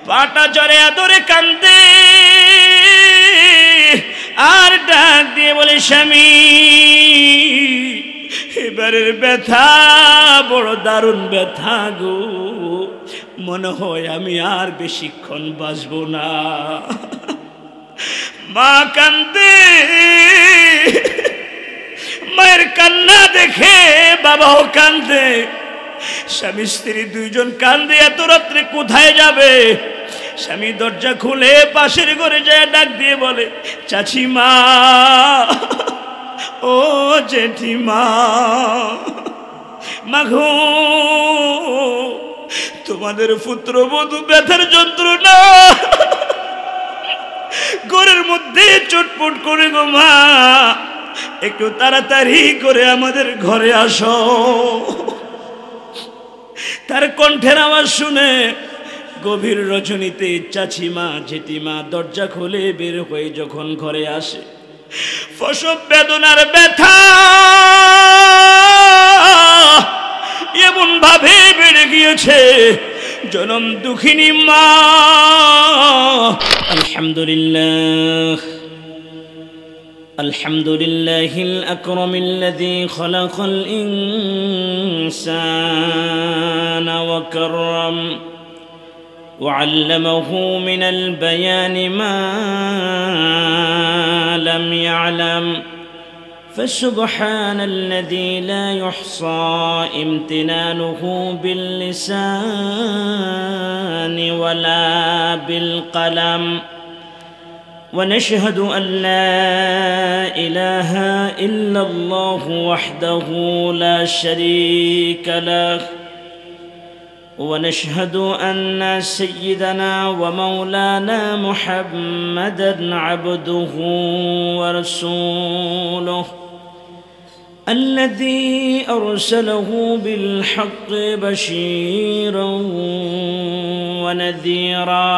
পাটা জড়ে আদরে কান্দে আর ডাক দিয়ে বলে, স্বামী এবারের ব্যথা বড় দারুণ ব্যথা গো, মনে হয় আমি আর বেশিক্ষণ বাঁচব না। মা কান্দে, মায়ের কান্না দেখে বাবাও কান্দে, স্বামী স্ত্রী দুইজন কান্দে। এত রাত্রে কোথায় যাবে? স্বামী দরজা খুলে পাশের ঘরে যায় ডাক দিয়ে বলে, চাচিমা, ও জেঠিমা, মাগো তোমাদের পুত্রবধূ ব্যথার যন্ত্রণা ঘরের মধ্যে চটপট করে গো মা, একটু তাড়াতাড়ি করে আমাদের ঘরে আসো। তার কণ্ঠের আওয়াজ শুনে গভীর রজনীতে চাচিমা জেঠিমা দরজা খুলে বের হয়ে যখন ঘরে আসে, প্রসব বেদনার ব্যথা এমন ভাবে বেড়ে গিয়েছে, জনম দুঃখিনী মা। আলহামদুলিল্লাহ আলহামদুলিল্লাহিল আকরামিল্লাযী খালাকাল ইনসানা ওয়া কাররাম وعلمه من البيان ما لم يعلم فسبحان الذي لا يحصى امتنانه باللسان ولا بالقلم ونشهد أن لا إله إلا الله وحده لا شريك له ونشهد أن سيدنا ومولانا محمدًا عبده ورسوله الذي أرسله بالحق بشيرًا ونذيرًا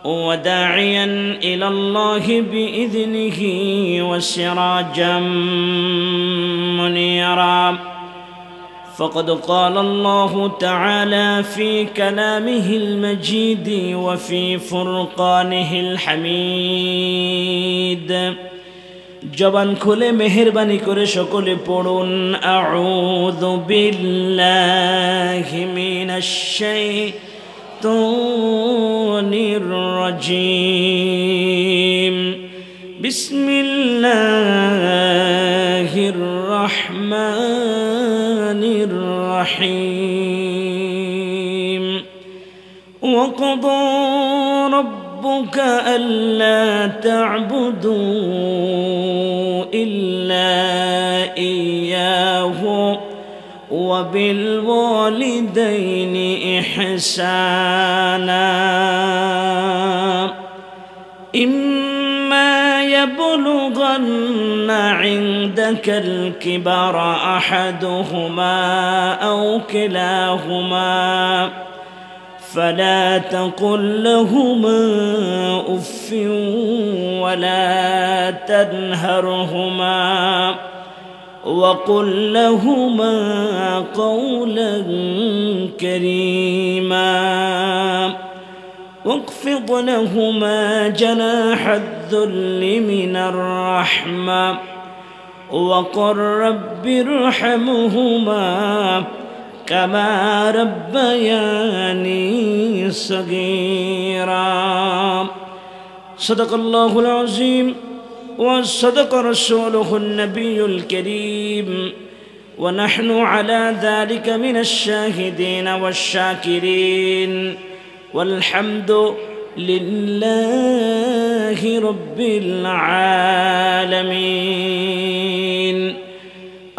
وداعيًا إلى الله بإذنه وسراجًا منيرًا فقد قال الله تعالى في كلامه المجيد وفي فرقانه الحميد জবান খুলে মেহেরবানি করে সকলে পড়ুন, আউযু বিল্লাহি মিনাশ শাইতানির রাজীম বিসমিল্লাহির রাহমানির الرحيم وقضى ربك ألا تعبدوا إلا إياه وبالوالدين إحسانا إما يبلغن عندك الكبر أحدهما أو كلاهما فلا تقل لهما أف ولا تنهرهما وقل لهما قولا كريما واخفض لهما جناح الذل من الرحمة وقل رب ارحمهما كما ربياني صغيرا صدق الله العظيم وصدق رسوله النبي الكريم ونحن على ذلك من الشاهدين والشاكرين والحمد لله رب العالمين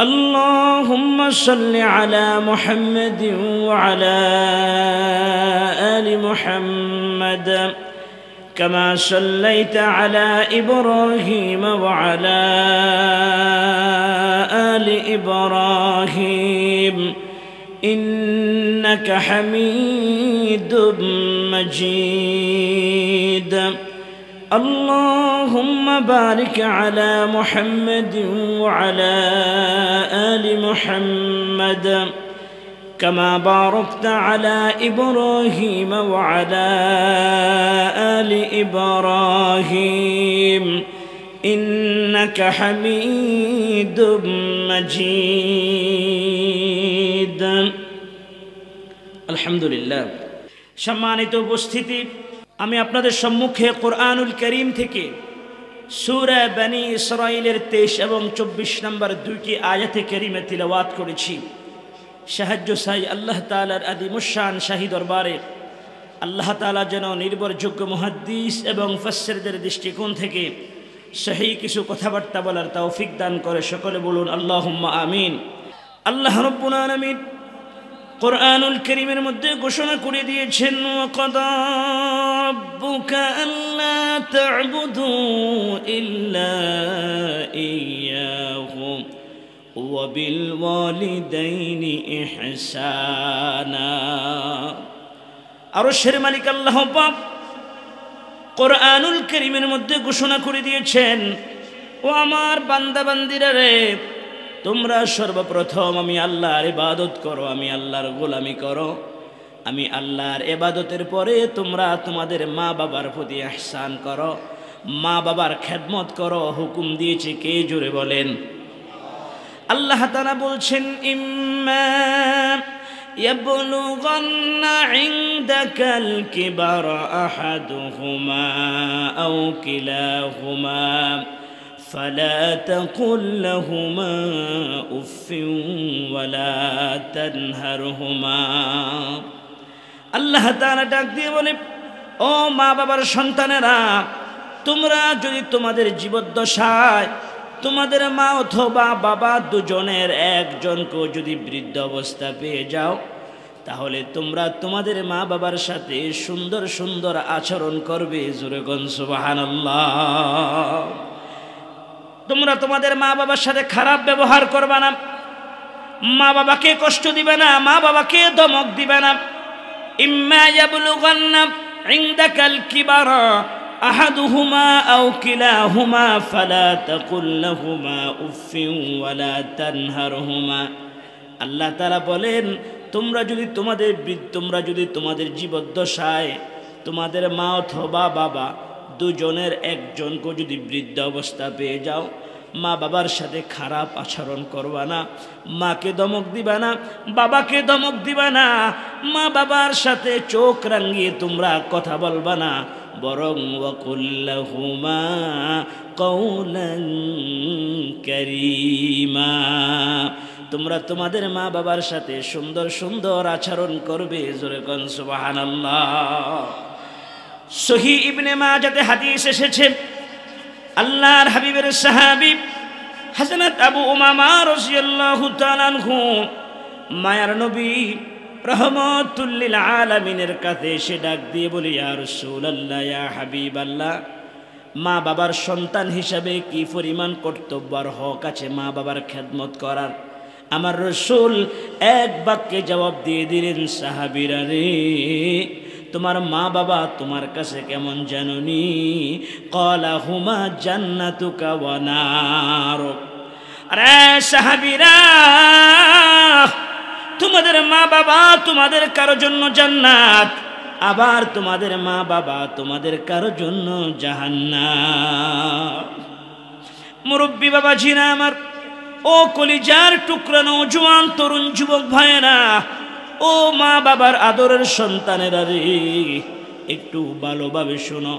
اللهم صل على محمد وعلى آل محمد كما صليت على إبراهيم وعلى آل إبراهيم إنك حميد مجيد اللهم بارك على محمد وعلى آل محمد كما باركت على إبراهيم وعلى آل إبراهيم إنك حميد مجيد الحمد لله সম্মানিত উপস্থিতি আমি আপনাদের সম্মুখে কোরআনুল কারীম থেকে সূরা বনী ইসরাঈলের 23 এবং 24 নম্বর দুইটি আয়াতে কারীমে তিলাওয়াত করেছি সাহায্য চাই আল্লাহ তাআলার আদিমুশান শাহী দরবারে আল্লাহ তাআলা যেন নির্ভরযোগ্য মুহাদ্দিস এবং মুফাসসিরদের দৃষ্টিকোণ থেকে সহি কিছু কথাবার্তা বলার তৌফিক দান করে সকলে বলুন আল্লাহুম্মা আমিন আল্লাহ রাব্বুল আলামিন কোরআনুল কারীমের মধ্যে ঘোষণা করে দিয়েছেন ওয়াকাদা রাব্বুকা আল্লা তা'বুদু ইল্লা ইয়্যাহু ওয়া বিল ওয়ালিদাইনি ইহসানা আরশের মালিক আল্লাহ পাক কোরআনুল কারীমের মধ্যে ঘোষণা করে দিয়েছেন ও আমার বান্দা বান্দীরা রে তোমরা সর্বপ্রথম আমি আল্লাহর ইবাদত করো আমি আল্লাহর গোলামি করো আমি আল্লাহর ইবাদতের পরে তোমরা তোমাদের মা বাবার প্রতি ইহসান করো মা বাবার খেদমত করো হুকুম দিয়েছে কে জোরে বলেন আল্লাহ তাআলা বলছেন ইম্মা يبلغن عندك الكبر أحدهما أو كلاهما فلا تقل لهما أف ولا تنهرهما আল্লাহ তাআলা ডাক দিয়ে বলে ও মা বাবার সন্তানেরা তোমরা যদি তোমাদের জীবদ্দশায় তোমাদের মা অথবা বাবা দুজনের একজনকে যদি বৃদ্ধ অবস্থা পেয়ে যাও তাহলে তোমরা তোমাদের মা বাবার সাথে সুন্দর সুন্দর আচরণ করবে জোরে কোন সুবহানাল্লাহ তোমরা তোমাদের মা বাবার সাথে খারাপ ব্যবহার করবে না মা বাবাকে কষ্ট দিবে না মা বাবাকে ধমক দিবে না ইম্মা ইয়াবলুগান্না ইনদাকাল কিবারা أحدهما أو كلاهما فلا تقل لهما أف ولا تنهرهما আল্লাহ তাআলা বলেন তোমরা যদি তোমাদের জীবদ্দশায় তোমাদের মা অথবা বাবা দুজনের একজনকে যদি বৃদ্ধ অবস্থা পেয়ে যাও মা বাবার সাথে খারাপ আচরণ করবা না মাকে ধমক দিবা না বাবাকে ধমক দিবা না মা বাবার সাথে চোখ রাঙিয়ে তোমরা কথা বলবা না বরং ওয়াকুল্লাহুমা কওলান কারীমা তোমরা তোমাদের মা বাবার সাথে সুন্দর সুন্দর আচরণ করবে জোরে কোন সুবহানাল্লাহ সহিহ ইবনে মাজাহতে হাদিস এসেছে আল্লাহর হাবিবের সাহাবী হযরত আবু উমামা রাদিয়াল্লাহু তাআলা আনহু মায়ার নবী রহমাতুল লিল আলামিনের কাছে এসে ডাক দিয়ে বলে ইয়া রাসূলুল্লাহ ইয়া হাবিবাল্লাহ মা বাবার সন্তান হিসাবে কি পরিমাণ কর্তব্য আর হক আছে মা বাবার খেদমত করার আমার রাসূল এক বাক্যে জবাব দিয়ে দিলেন সাহাবীরা রে তোমার মা বাবা তোমার কাছে কেমন জানোনি ক্বালা হুমা জান্নাতুকা ওয়া নারুক আরে সাহাবীরা তোমাদের মা বাবা তোমাদের কারো জন্য জান্নাত আবার তোমাদের মা বাবা তোমাদের কারো জন্য জাহান্নাম মুরব্বী বাবাজিরা আমার ও কলিজার টুকরা নওজোয়ান তরুণ যুবক ভাইয়েরা ও মা বাবার আদরের সন্তানেরা রে একটু ভালোভাবে শোনো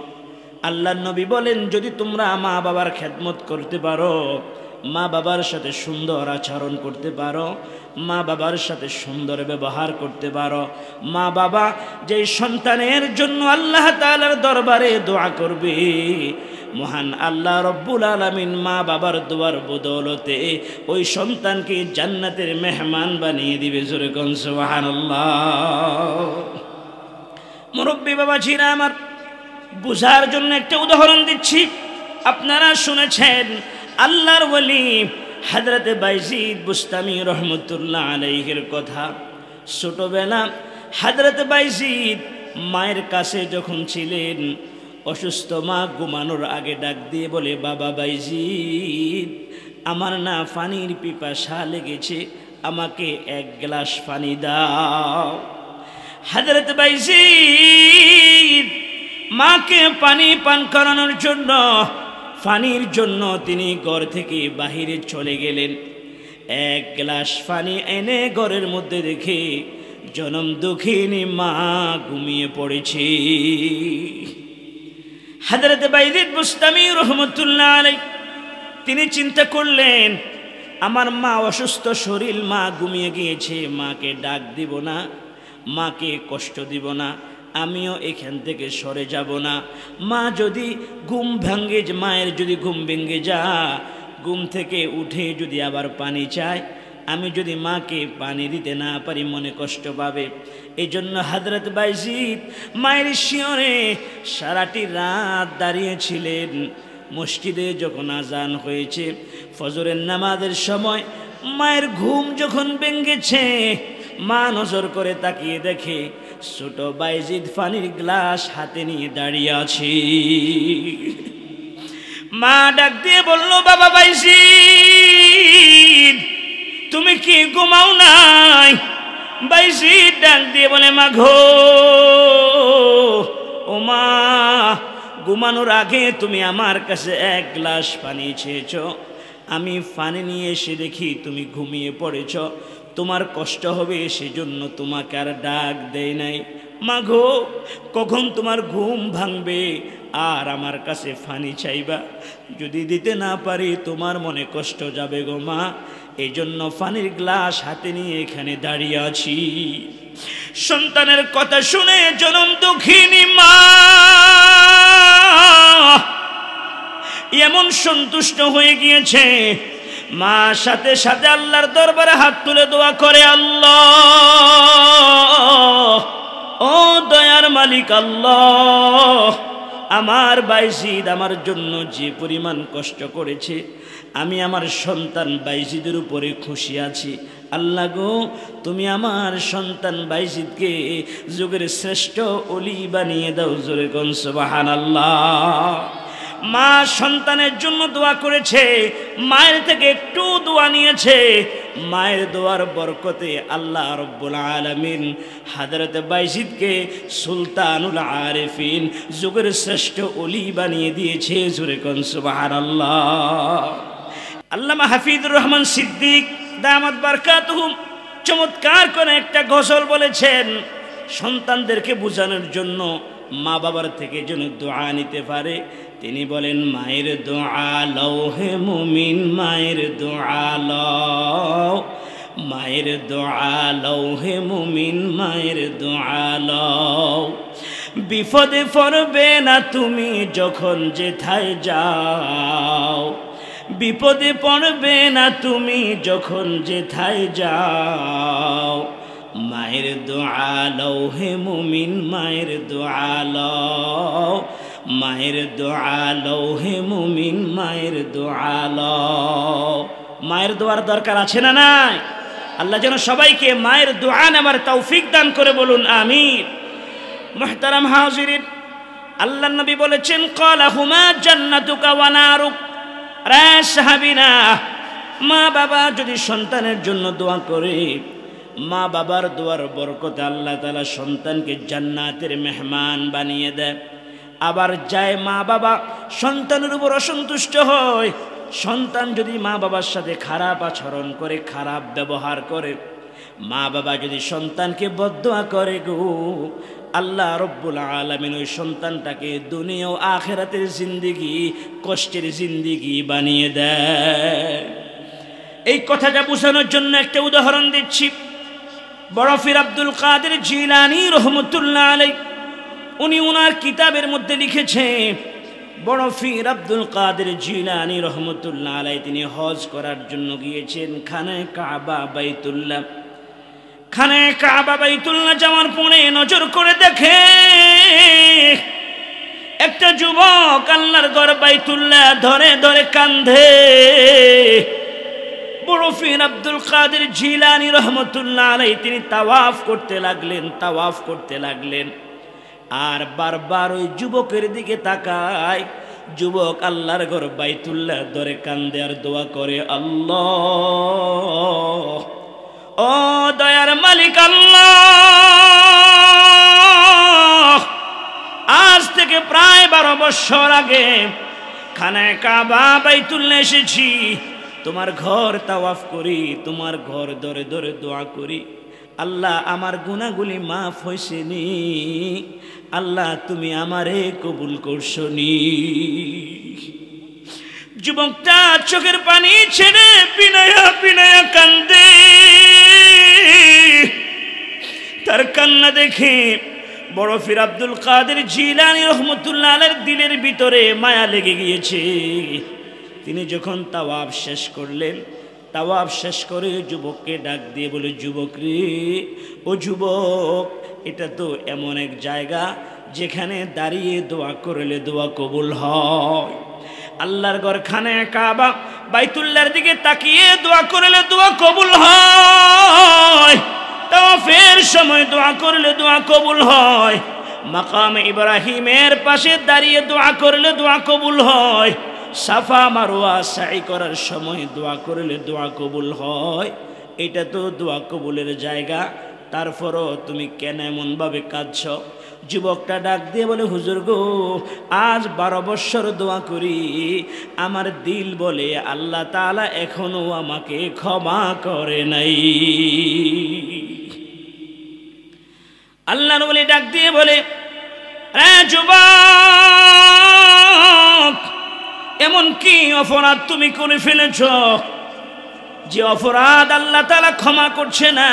আল্লাহর নবী বলেন যদি তোমরা মা বাবার খেদমত করতে পারো মা বাবার সাথে সুন্দর আচরণ করতে পারো মা বাবার সাথে সুন্দর ব্যবহার করতে পারো মা বাবা যে সন্তানের জন্য আল্লাহ তাআলার দরবারে দোয়া করবে মহান আল্লাহ রব্বুল আলামিন মা বাবার দোয়ার বদৌলতে ওই সন্তানকে জান্নাতের মেহমান বানিয়ে দিবে জোরে কোন সুবহানাল্লাহ মুরব্বী বাবাজিরা আমার বুঝার জন্য একটা উদাহরণ দিচ্ছি আপনারা শুনেছেন আল্লাহর ওলি হযরত বাইজিদ বুস্তামি রহমতুল্লাহ আলাইহির কথা ছোটবেলা হযরত বাইজিদ মায়ের কাছে যখন ছিলেন অসুস্থ মা ঘুমানোর আগে ডাক দিয়ে বলে বাবা বাইজিদ আমার না পানির পিপাসা লেগেছে আমাকে এক গ্লাস পানি দাও। হযরত বাইজিদ মাকে পানি পান করানোর জন্য, পানির জন্য তিনি ঘর থেকে বাহিরে চলে গেলেন। এক গ্লাস পানি এনে ঘরের মধ্যে রেখে জনম দুঃখিনী মা ঘুমিয়ে পড়েছে। হযরত বাইজিদ বুস্তামি রহমতুল্লাহ আলাইহি তিনি চিন্তা করলেন, আমার মা অসুস্থ শরীর, মা ঘুমিয়ে গিয়েছে, মাকে ডাক দিব না, মাকে কষ্ট দিব না, আমিও এখান থেকে সরে যাব না। মা যদি ঘুম ভাঙ্গে, মায়ের যদি ঘুম ভেঙে যা, ঘুম থেকে উঠে যদি আবার পানি চায়, আমি যদি মাকে পানি দিতে না পারি মনে কষ্ট পাবে। এই জন্য হযরত বাইজিদ মায়ের শিয়রে সারাটি রাত দাঁড়িয়েছিলেন। মসজিদে যখন আজান হয়েছে, ফজরের নামাজের সময় মায়ের ঘুম যখন ভেঙেছে, মা নজর করে তাকিয়ে দেখে ছোট বাইজিদ পানির গ্লাস হাতে নিয়ে দাঁড়িয়ে আছে। মা ডাক দিয়ে বলল, বাবা বাইজিদ তুমি কি ঘুমাও নাই? বাইজিদ ডাক দিয়ে বলে, মা গো, ও মা, ঘুমানোর আগে তুমি আমার কাছে এক গ্লাস পানি চেয়েছ, আমি পানি নিয়ে এসে দেখি তুমি ঘুমিয়ে পড়েছ, তোমার কষ্ট হবে সেজন্য তোমাকে আর ডাক দেই নাই। মা গো, কখন তোমার ঘুম ভাঙবে আর আমার কাছে পানি চাইবা? যদি দিতে না পারি তোমার মনে কষ্ট যাবে গো মা, এই জন্য পানির গ্লাস হাতে নিয়ে এখানে দাঁড়িয়ে আছি। সন্তানের কথা শুনে জনম দুঃখিনী মা এমন সন্তুষ্ট হয়ে গিয়েছে, মা সাথে সাথে আল্লাহর দরবারে হাত তুলে দোয়া করে, আল্লাহ, ও দয়ার মালিক আল্লাহ, আমার বাইজিদ আমার জন্য যে পরিমাণ কষ্ট করেছে, আমি আমার সন্তান বাইজিদের উপরে খুশি আছি। আল্লাহ গো, তুমি আমার সন্তান বাইজিদকে যুগের শ্রেষ্ঠ ওলি বানিয়ে দাও। জোরে কোন সুবহানাল্লাহ। মা সন্তানের জন্য দোয়া করেছে, মায়ের থেকে একটু দোয়া নিয়েছে। মায়ের দোয়ার বরকতে আল্লাহ রব্বুল আলামিন হযরত বাইজিদকে সুলতানুল আরিফিন, যুগের শ্রেষ্ঠ ওলি বানিয়ে দিয়েছে। জোরে কোন সুবহানাল্লাহ। আল্লামা হাফিজুর রহমান সিদ্দিক দামাত বারকাতুহুম চমৎকার করে একটা গজল বলেছেন, সন্তানদেরকে বোঝানোর জন্য, মা বাবার থেকে যেন দোয়া নিতে পারে। তিনি বলেন, মায়ের দোয়া লও হে মুমিন, মায়ের দোয়া লও, মায়ের দোয়া লও হে মুমিন, মায়ের দোয়া লও। বিপদে পড়বে না তুমি যখন যেথায় যাও, বিপদে পড়বে না তুমি যখন যেথায় যাও। মায়ের দোয়া লও হে মুমিন, মায়ের দোয়া লও, মায়ের দোয়া লও হে মুমিন, মায়ের দোয়া লও। মায়ের দোয়ার দরকার আছে না নাই? আল্লাহ যেন সবাইকে মায়ের দোয়া নেওয়ার তৌফিক দান করে, বলুন আমিন। মুহতারাম হাজিরিন, আল্লাহ নবী বলেছেন, ক্বালাহুমা জান্নাতুকা ওয়া নারুক। রে সাহাবীরা, মা বাবা যদি সন্তানের জন্য দোয়া করে, মা বাবার দোয়ার বরকতে আল্লাহ তাআলা সন্তানকে জান্নাতের মেহমান বানিয়ে দেয়। আবার যায় মা বাবা সন্তানের উপর অসন্তুষ্ট হয়, সন্তান যদি মা বাবার সাথে খারাপ আচরণ করে, খারাপ ব্যবহার করে, মা বাবা যদি সন্তানকে বদদোয়া করে গো, আল্লাহ রব্বুল আলামিন ওই সন্তানটাকে দুনিয়া ও আখিরাতের জিন্দেগি কষ্টের জিন্দেগি বানিয়ে দেয়। এই কথাটা বোঝানোর জন্য একটা উদাহরণ দিচ্ছি। বড় পীর আব্দুল কাদের জিলানী রহমতুল্লাহ আলাইহি উনি ওনার কিতাবের মধ্যে লিখেছে, বড় পীর আব্দুল কাদের জিলানী রহমতুল্লাহ আলাইহি তিনি হজ করার জন্য গিয়েছেন খানে কাবা বাইতুল্লাহ। খানে কাবা বাইতুল্লাহ যাওয়ার পরে নজর করে দেখে একটা যুবক আল্লাহর ঘর বাইতুল্লাহ ধরে ধরে কান্দে। বড় পীর আব্দুল কাদের জিলানী রহমতুল্লাহ আলাইহি তিনি তাওয়াফ করতে লাগলেন, তাওয়াফ করতে লাগলেন, আর বারবার ওই যুবকের দিকে তাকায়। যুবক আল্লাহর ঘর বাইতুল্লাহ ধরে কান্দে আর দোয়া করে, আল্লাহ, ও দয়ার মালিক আল্লাহ, আজ থেকে প্রায় 12 বছর আগে খানায়ে কাবা বাইতুল্লাহ এসেছি, তোমার ঘর তাওয়াফ করি, তোমার ঘর ধরে ধরে দোয়া করি। আল্লাহ আমার গুনাহগুলি মাফ হইছেনি, আল্লাহ তুমি আমারে কবুল করছনি। যুবকটা চোখের পানি ছেড়ে পিনায়া পিনায়া কান্দে। তার কান্না দেখে বড় পীর আব্দুল কাদের জিলানী রহমতুল্লাহ আলাইহির দিলের ভিতরে মায়া লেগে গিয়েছে। তিনি যখন তাওয়াফ শেষ করলেন, তাওয়াফ শেষ করে যুবককে ডাক দিয়ে বলে, যুবক রে, ও যুবক, এটা তো এমন এক জায়গা যেখানে দাঁড়িয়ে দোয়া করলে দোয়া কবুল হয়। আল্লাহর ঘর খানায়ে কাবা বাইতুল্লাহর দিকে তাকিয়ে দোয়া করলে দোয়া কবুল হয়। তাওয়াফের সময় দোয়া করলে দোয়া কবুল হয়। মাকাম ইব্রাহিমের পাশে দাঁড়িয়ে দোয়া করলে দোয়া কবুল হয়। সাফা মারওয়া সাই করার সময় দোয়া করলে দোয়া কবুল হয়। এটা তো দোয়া কবুলের জায়গা, তারপরও তুমি কেন এমনভাবে কাঁদছ? যুবকটা ডাক দিয়ে বলে, হুজুর গো, আজ 12 বছর দোয়া করি, আমার দিল বলে আল্লাহ তাআলা এখনো আমাকে ক্ষমা করে নাই। আল্লাহর ওলি ডাক দিয়ে বলে, রে যুবক, এমন কি অপরাধ তুমি করে ফেলেছ যে অপরাধ আল্লাহ তাআলা ক্ষমা করছে না?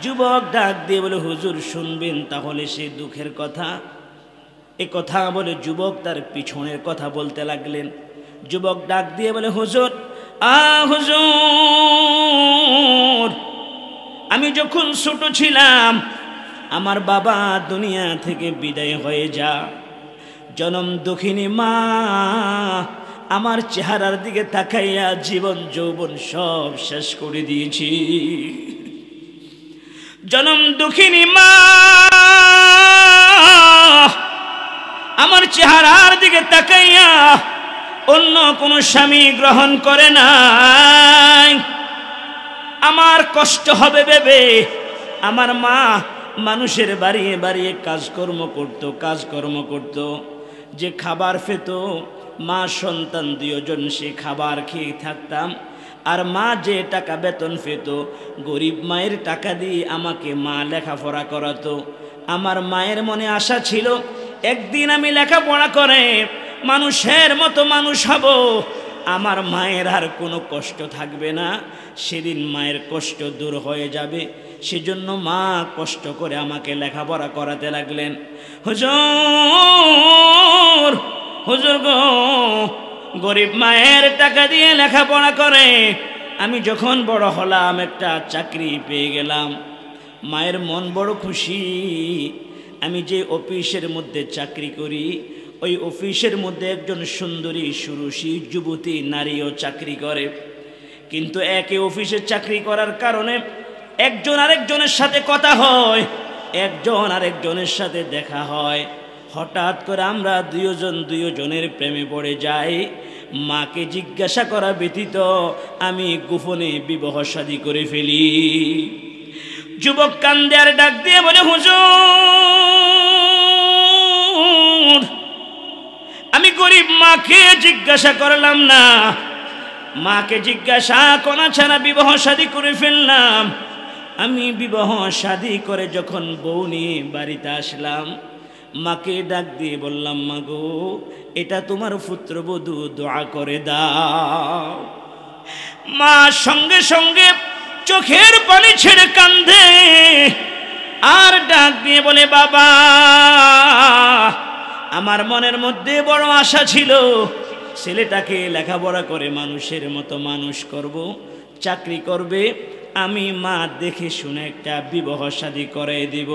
যুবক ডাক দিয়ে বলে, হুজুর শুনবেন তাহলে সেই দুঃখের কথা। এ কথা বলে যুবক তার পিছনের কথা বলতে লাগলেন। যুবক ডাক দিয়ে বলে, হুজুর, হুজুর, আমি যখন ছোট ছিলাম আমার বাবা দুনিয়া থেকে বিদায় হয়ে যা, জনম দুঃখিনী মা আমার চেহারার দিকে তাকাইয়া জীবন যৌবন সব শেষ করে দিয়েছি। জনম দুঃখিনী মা আমার চেহারার দিকে তাকাইয়া অন্য কোনো স্বামী গ্রহণ করে নাই। আমার কষ্ট হবে ভেবে আমার মা মানুষের বাড়িয়ে বাড়িয়ে কাজকর্ম করত, যে খাবার পেত মা সন্তান 2 জন সে খাবার খেয়ে থাকতাম। আর মা যে টাকা বেতন পেত গরিব মায়ের টাকা দিয়ে আমাকে মা লেখাপড়া করাতো। আমার মায়ের মনে আশা ছিল একদিন আমি লেখাপড়া করে মানুষের মতো মানুষ হব, আমার মায়ের আর কোনো কষ্ট থাকবে না, সেদিন মায়ের কষ্ট দূর হয়ে যাবে। সেজন্য মা কষ্ট করে আমাকে লেখাপড়া করাতে লাগলেন। হুজুর, হুজুর গো, গরিব মায়ের টাকা দিয়ে লেখাপড়া করে আমি যখন বড় হলাম একটা চাকরি পেয়ে গেলাম। মায়ের মন বড় খুশি। আমি যে অফিসের মধ্যে চাকরি করি ওই অফিসের মধ্যে একজন সুন্দরী সুরুষী যুবতী নারীও চাকরি করে, কিন্তু একই অফিসে চাকরি করার কারণে একজন আরেকজনের সাথে কথা হয়, একজন আরেকজনের সাথে দেখা হয়। হঠাৎ করে আমরা দুজনের প্রেমে পড়ে যাই। মাকে জিজ্ঞাসা করা ব্যতীত আমি গোপনে বিবাহ শাদী করে ফেলি। যুবক কান্দে আর ডাক দিয়ে বলে, হুজুর, আমি গরিব মাকে জিজ্ঞাসা করলাম না, মাকে জিজ্ঞাসা করা ছাড়া বিবাহ শাদী করে ফেললাম। আমি বিবাহ শাদী করে যখন বউ নিয়ে বাড়িতে আসলাম, মাকে ডাক দিয়ে বললাম, মা গো, এটা তোমার পুত্রবধূ, দোয়া করে দাও। মা সঙ্গে সঙ্গে চোখের পানি ছেড়ে কান্দে আর ডাক দিয়ে বলে, বাবা, আমার মনের মধ্যে বড় আশা ছিল ছেলেটাকে লেখাপড়া করে মানুষের মতো মানুষ করব, চাকরি করবে, আমি মা দেখে শুনে একটা বিবাহ শাদী করে দিব।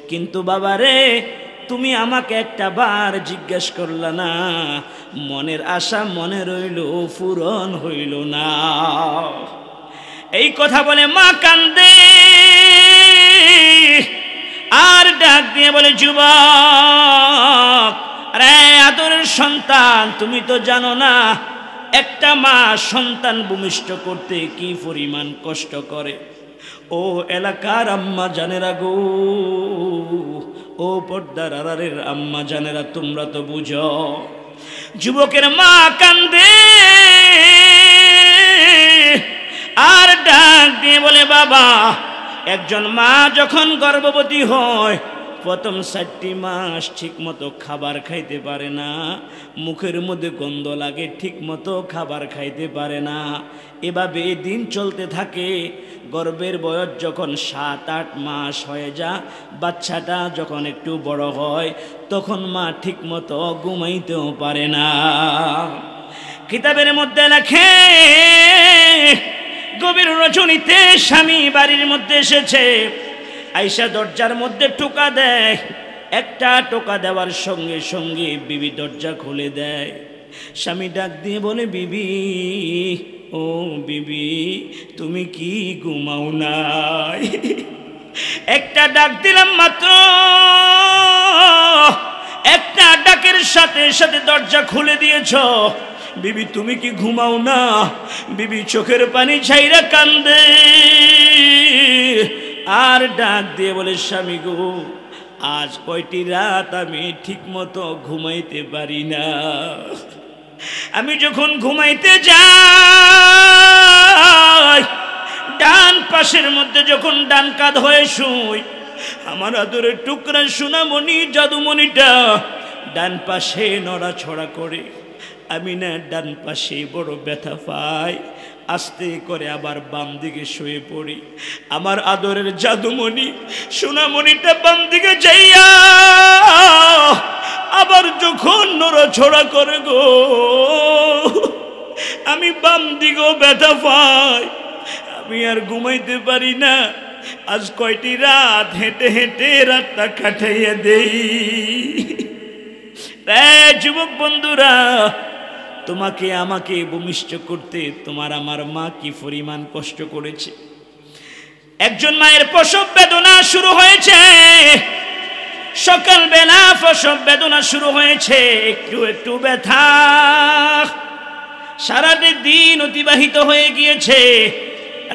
কিন্তু বাবা রে, তুমি আমাকে একটা বার জিজ্ঞেস করলা না, মনের আশা মনে রইল, পূরণ হইল না। এই কথা বলে মা কান্দে আর ডাক দিয়ে বলে, যুবক, আরে আদরের সন্তান, তুমি তো জানো না একটা মা সন্তান ভূমিষ্ঠ করতে কি পরিমাণ কষ্ট করে। ও এলাকার আম্মা জানেরা গো, ও পর্দার আড়ালের আম্মা জানেরা, তোমরা তো বুঝো। যুবকের মা কান্দে আর ডাক দিয়ে বলে, বাবা, একজন মা যখন গর্ভবতী হয় প্রথম 4টি মাস ঠিক মতো খাবার খাইতে পারে না, মুখের মধ্যে গন্ধ লাগে, ঠিক মতো খাবার খাইতে পারে না। এভাবে দিন চলতে থাকে। গর্ভের বয়স যখন 7-8 মাস হয়ে যায়, বাচ্চাটা যখন একটু বড় হয়, তখন মা ঠিক মতো ঘুমাইতেও পারে না। কিতাবের মধ্যে লেখে, গভীর রজনীতে স্বামী বাড়ির মধ্যে এসেছে, আইসা দরজার মধ্যে টোকা দেয়। একটা টোকা দেওয়ার সঙ্গে সঙ্গে বিবি দরজা খুলে দেয়। স্বামী ডাক দিয়ে বলে, বিবি, ও বিবি, তুমি কি ঘুমাও নাই? একটা ডাক দিলাম মাত্র, একটা ডাকের সাথে সাথে দরজা খুলে দিয়েছ। বিবি, তুমি কি ঘুমাও না? বিবি চোখের পানি ছাইরা কান্দে আর ডাক দিয়ে বলে, স্বামী গো, আজ কয়টি রাত আমি ঠিক মতো ঘুমাইতে পারি না। আমি যখন ঘুমাইতে যাই, ডান পাশের মধ্যে যখন ডান কাঁধ হয়ে শুই, আমার আদরের টুকরা সোনামণি জাদুমণিটা ডান পাশে নড়াছড়া করে। আমি না ডান পাশে বড় ব্যথা পাই, আস্তে করে আবার বাম দিকে শুয়ে পড়ি। আমার আদরের জাদুমণি সোনামণিটা বাম দিকে যাইয়া আবার যখন নড়াছড়া করে গো, আমি বাম দিকেও ব্যথা পাই, আমি আর ঘুমাইতে পারি না। আজ কয়টি রাত হেঁটে হেঁটে রাতটা কাটাইয়া দেই। যুবক বন্ধুরা, তোমাকে আমাকে ভূমিষ্ঠ করতে তোমার আমার মা কি পরিমাণ কষ্ট করেছে। একজন মায়ের প্রসব বেদনা শুরু হয়েছে, সকালবেলা প্রসব বেদনা শুরু হয়েছে, একটু একটু ব্যথা, সারাটি দিন অতিবাহিত হয়ে গিয়েছে,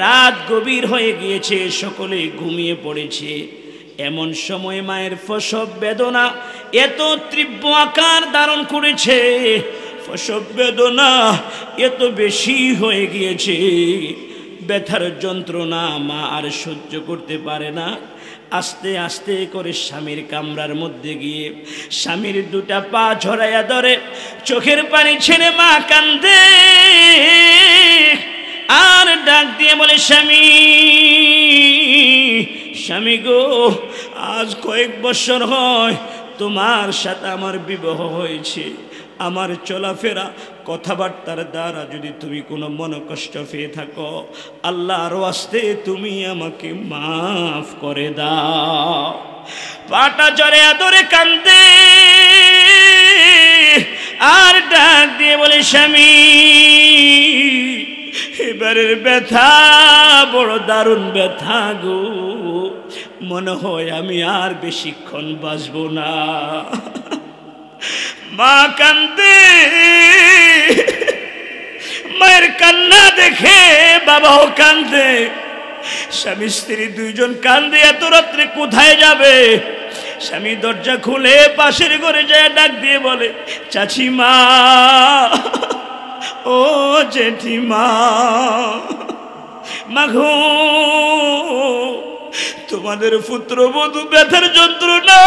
রাত গভীর হয়ে গিয়েছে, সকলে ঘুমিয়ে পড়েছে। এমন সময় মায়ের প্রসব বেদনা এত তীব্র আকার ধারণ করেছে, প্রসব বেদনা এত বেশি হয়ে গিয়েছে, ব্যথার যন্ত্রণা মা আর সহ্য করতে পারে না। আস্তে আস্তে করে স্বামীর কামরার মধ্যে গিয়ে স্বামীর দুটা পা ঝরাইয়া ধরে, চোখের পানি ছেড়ে মা কান্দে আর ডাক দিয়ে বলে, স্বামী, স্বামী গো, আজ কয়েক বছর হয় তোমার সাথে আমার বিবাহ হয়েছে। আমার চলাফেরা কথাবার্তার দ্বারা যদি তুমি কোনো মনোকষ্ট পেয়ে থাকো, আল্লাহর ওয়াস্তে তুমি আমাকে মাফ করে দাও। পাটা জরে আদরে কান্দে আর ডাক দিয়ে বলে, স্বামী, এবারের ব্যথা বড় দারুণ ব্যথা গো, মনে হয় আমি আর বেশিক্ষণ বাঁচব না। মা কান্দে, মায়ের কান্না দেখে বাবাও কান্দে, স্বামী স্ত্রী দুইজন কান্দে। এত রাত্রে কোথায় যাবে? স্বামী দরজা খুলে পাশের ঘরে যায় ডাক দিয়ে বলে, চাচিমা, ও জেঠিমা, মাঘো, তোমাদের পুত্রবধূ ব্যথার যন্ত্রণা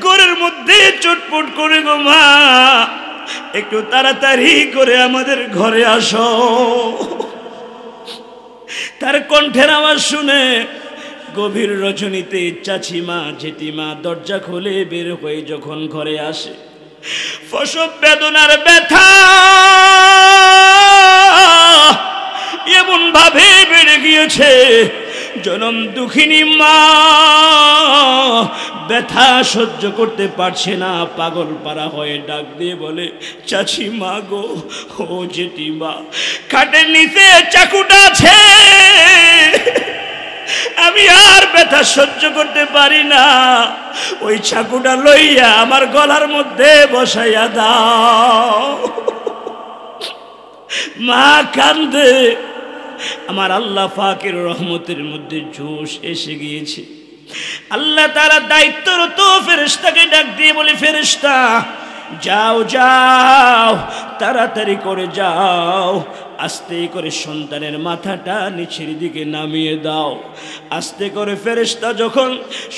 ঘরের মধ্যে চটপট করে গো মা, একটু তাড়াতাড়ি করে আমাদের ঘরে আসো। তার কণ্ঠের আওয়াজ শুনে গভীর রজনীতে চাচিমা জেঠিমা দরজা খুলে বের হয়ে যখন ঘরে আসে, প্রসব বেদনার ব্যথা এমন ভাবে বেড়ে গিয়েছে, জনম দুঃখিনী মা ব্যথা সহ্য করতে পারছে না, পাগল পারা হয়ে ডাক দিয়ে বলে, চাচি মা গো, ও জেঠিমা, খাটের নিচে চাকুটা আছে, আমি আর ব্যথা সহ্য করতে পারি না, ওই চাকুটা লইয়া আমার গলার মধ্যে বসাইয়া দাও। মা কান্দে আমার আল্লাহ পাকের রহমতের মধ্যে জোশ এসে গিয়েছে। আল্লাহ তাআলা দায়িত্বরত ফেরেশতাকে ডাক দিয়ে বলে, ফেরেশতা যাও যাও, তাড়াতাড়ি করে যাও, আস্তে করে সন্তানের মাথাটা নিচের দিকে নামিয়ে দাও। আস্তে করে ফেরেশতা যখন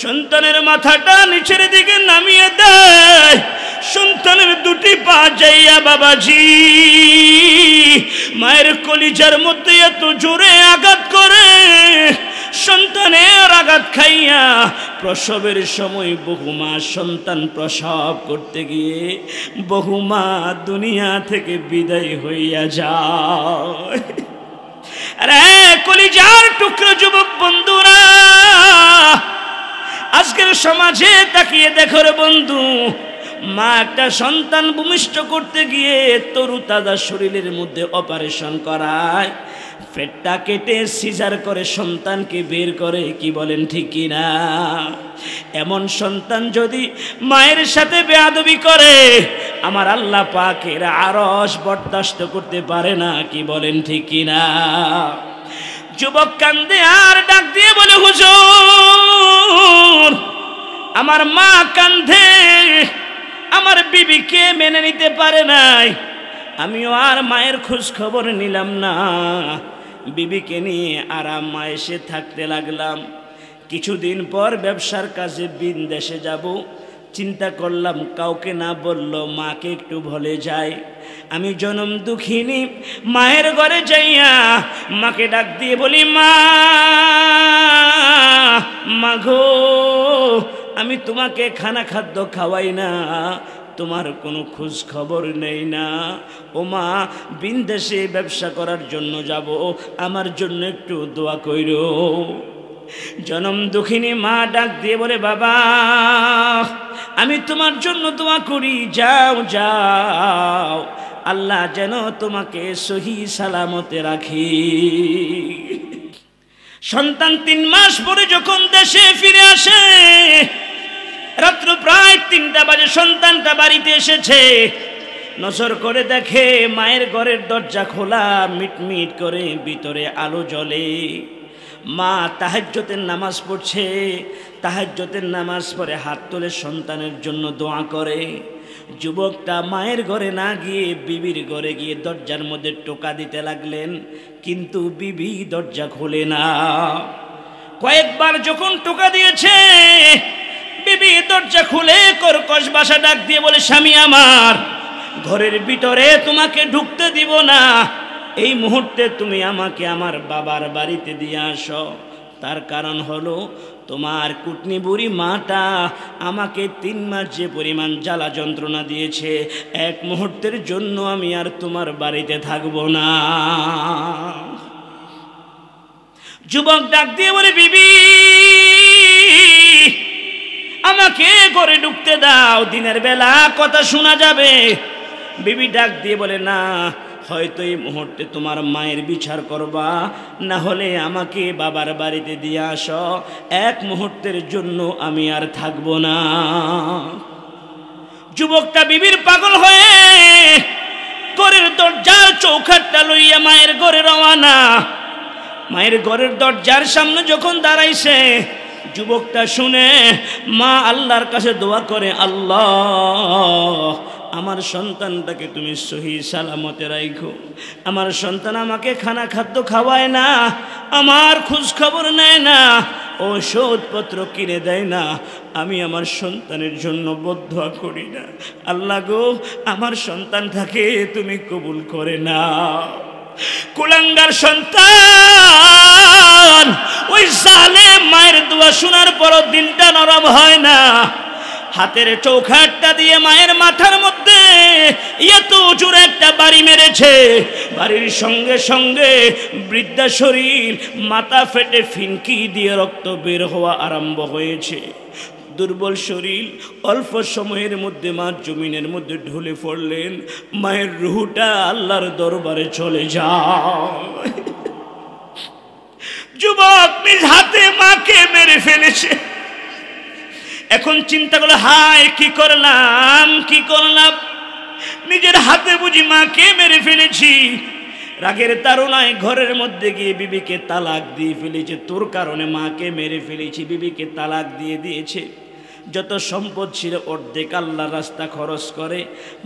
সন্তানের মাথাটা নিচের দিকে নামিয়ে দেয়, সন্তানের দুটি পা যাইয়া বাবাজি মায়ের কলিজার মধ্যে এত জোরে আঘাত করে, সন্তানের আঘাত খাইয়া প্রসবের সময় বহু মা সন্তান প্রসব করতে গিয়ে বহু মা দুনিয়া থেকে বিদায় হইয়া যায়। আরে কলিজার টুকরো যুবক বন্ধুরা, আজকের সমাজে তাকিয়ে দেখো রে বন্ধু, মা একটা সন্তান ভূমিষ্ঠ করতে গিয়ে তরু তাজা শরীরের মধ্যে অপারেশন করায়, পেটটা কেটে সিজার করে সন্তানকে বের করে, কি বলেন ঠিক কিনা? এমন সন্তান যদি মায়ের সাথে বেয়াদবি করে, আমার আল্লাহ পাকের আরশ বরদাস্ত করতে পারে না, কি বলেন ঠিক কিনা? যুবক কান্দে আর ডাক দিয়ে বলে, হুজুর আমার মা কান্দে, আমার বিবিকে মেনে নিতে পারে নাই, আমিও আর মায়ের খোঁজ খবর নিলাম না, বিবিকে নিয়ে আরাম এসে থাকতে লাগলাম। কিছুদিন পর ব্যবসার কাজে বিদেশে যাব, চিন্তা করলাম কাউকে না বলল মাকে একটু বলে যায়। আমি জনম দুঃখিনী মায়ের ঘরে যাইয়া মাকে ডাক দিয়ে বলি, মা মাগো আমি তোমাকে খানা খাদ্য খাওয়াই না, তোমার কোনো খোঁজ খবর নেই না। ও মা বিদেশে ব্যবসা করার জন্য যাব, আমার জন্য একটু দোয়া কইরো। জনম দুঃখিনী মা ডাক দিয়ে বলে, বাবা আমি তোমার জন্য দোয়া করি, যাও যাও, আল্লাহ যেন তোমাকে সহি সালামতে রাখি। সন্তান 3 মাস পরে যখন দেশে ফিরে আসে, রাত্র প্রায় 3টা বাজে সন্তানটা বাড়িতে এসেছে। নজর করে দেখে মায়ের ঘরের দরজা খোলা, মিটমিট করে ভিতরে আলো জ্বলে। মা তাহাজ্জুদের নামাজ পড়ছে, তাহাজ্জুদের নামাজ পড়ে হাত তুলে সন্তানের জন্য দোয়া করে। যুবকটা মায়ের ঘরে না গিয়ে বিবির ঘরে গিয়ে দরজার মধ্যে টোকা দিতে লাগলেন, কিন্তু বিবি দরজা খোলে না। কয়েকবার যখন টোকা দিয়েছে, বিবি দরজা খুলে কর্কশ ভাষা ডাক দিয়ে বলে, স্বামী আমার ঘরের ভিতরে তোমাকে ঢুকতে দিব না, এই মুহূর্তে তুমি আমাকে আমার বাবার বাড়িতে দিয়ে আসো। তার কারণ হলো তোমার কুটনি বুড়ি মাটা আমাকে 3 মাস যে পরিমাণ জ্বালা যন্ত্রণা দিয়েছে, এক মুহূর্তের জন্য আমি আর তোমার বাড়িতে থাকবো না। যুবক ডাক দিয়ে বলে, বিবি আমাকে ঘরে ঢুকতে দাও, দিনের বেলা কথা শোনা যাবে। বিবি ডাক দিয়ে বলে, না, হয়তো এই মুহূর্তে তোমার মায়ের বিচার করবা, না হলে আমাকে বাবার বাড়িতে দিয়ে আসো, এক মুহূর্তের জন্য আমি আর থাকবো না। যুবকটা বিবির পাগল হয়ে ঘরের দরজার চৌখাটটা লইয়া মায়ের ঘরে রওনা। মায়ের ঘরের দরজার সামনে যখন দাঁড়াইছে, যুবকটা শুনে মা আল্লাহর কাছে দোয়া করে, আল্লাহ আমার সন্তানটাকে তুমি সহি সালামতে রাখো। আমার সন্তান আমাকে খানা খাদ্য খাওয়ায় না, আমার খোঁজ খবর নেয় না, ঔষধপত্র কিনে দেয় না, আমি আমার সন্তানের জন্য বদদোয়া করি না। আল্লাহ গো আমার সন্তানটাকে তুমি কবুল করে না। কুলাঙ্গার সন্তান ওই জালেম মায়ের দোয়া শোনার পরও দিলটা নরম হয় না। হাতের চৌখাটটা দিয়ে মায়ের মাথার মধ্যে এত জোরে একটা বাড়ি মেরেছে, বাড়ির সঙ্গে সঙ্গে বৃদ্ধা শরীর মাথা ফেটে ফিনকি দিয়ে রক্ত বের হওয়া আরম্ভ হয়েছে। দুর্বল শরীর, অল্প সময়ের মধ্যে মা জমিনের মধ্যে ঢলে পড়লেন। মায়ের রুহটা আল্লাহর দরবারে চলে যায়। যুবক নিজ হাতে মাকে মেরে ফেলেছে। এখন চিন্তা করলো, হায় কি করলাম, কি করলাম, নিজের হাতে বুঝি মাকে মেরে ফেলেছি। রাগের তাড়নায় ঘরের মধ্যে গিয়ে বিবিকে তালাক দিয়ে ফেলেছে, তোর কারণে মাকে মেরে ফেলেছি, বিবিকে তালাক দিয়ে দিয়েছে। যত সম্পদ ছিল অর্ধেক আল্লাহর রাস্তা খরচ করে,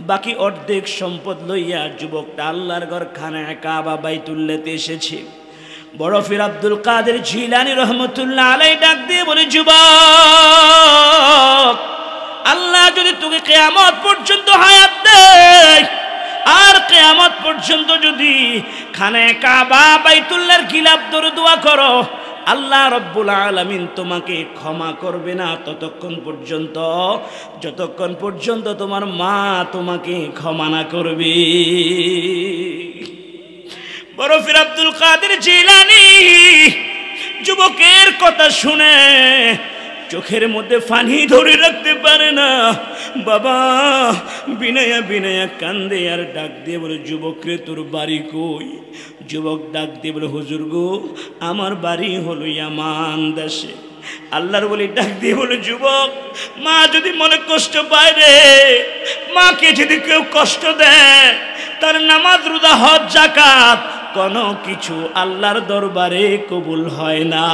বাকি অর্ধেক সম্পদ লইয়া যুবকটা আল্লাহর ঘর খানায়ে কাবা বাইতুল্লাহতে এসেছে। বড় পীর আব্দুল কাদের জিলানী রহমতুল্লাহ আলাইহি ডাক দিয়ে বলে, যুবক, আল্লাহ যদি তোকে কিয়ামত পর্যন্ত হায়াত দেয় আর কিয়ামত পর্যন্ত যদি খানায়ে কাবা বাইতুল্লাহর খিলাফ ধরে দোয়া করো, আল্লাহ রব্বুল আলামিন তোমাকে ক্ষমা করবে না ততক্ষণ পর্যন্ত যতক্ষণ পর্যন্ত তোমার মা তোমাকে ক্ষমা না করবে। বড় পীর আব্দুল কাদের জিলানী যুবকের কথা শুনে চোখের মধ্যে পানি ধরে রাখতে পারে না। বাবা বিনয়া বিনয়া কান্দে আর ডাক দিয়ে বলে, যুবক রে তোর বাড়ি কই? যুবক ডাক দিয়ে বলে, হুজুর গো, আমার বাড়ি হলো ইয়ামান দেশে। আল্লাহর বলি ডাক দিয়ে বলে, যুবক, মা যদি মনে কষ্ট পায় রে, মাকে যদি কেউ কষ্ট দেয়, তার নামাজ রোজা হজ যাকাত কোনো কিছু আল্লাহর দরবারে কবুল হয় না।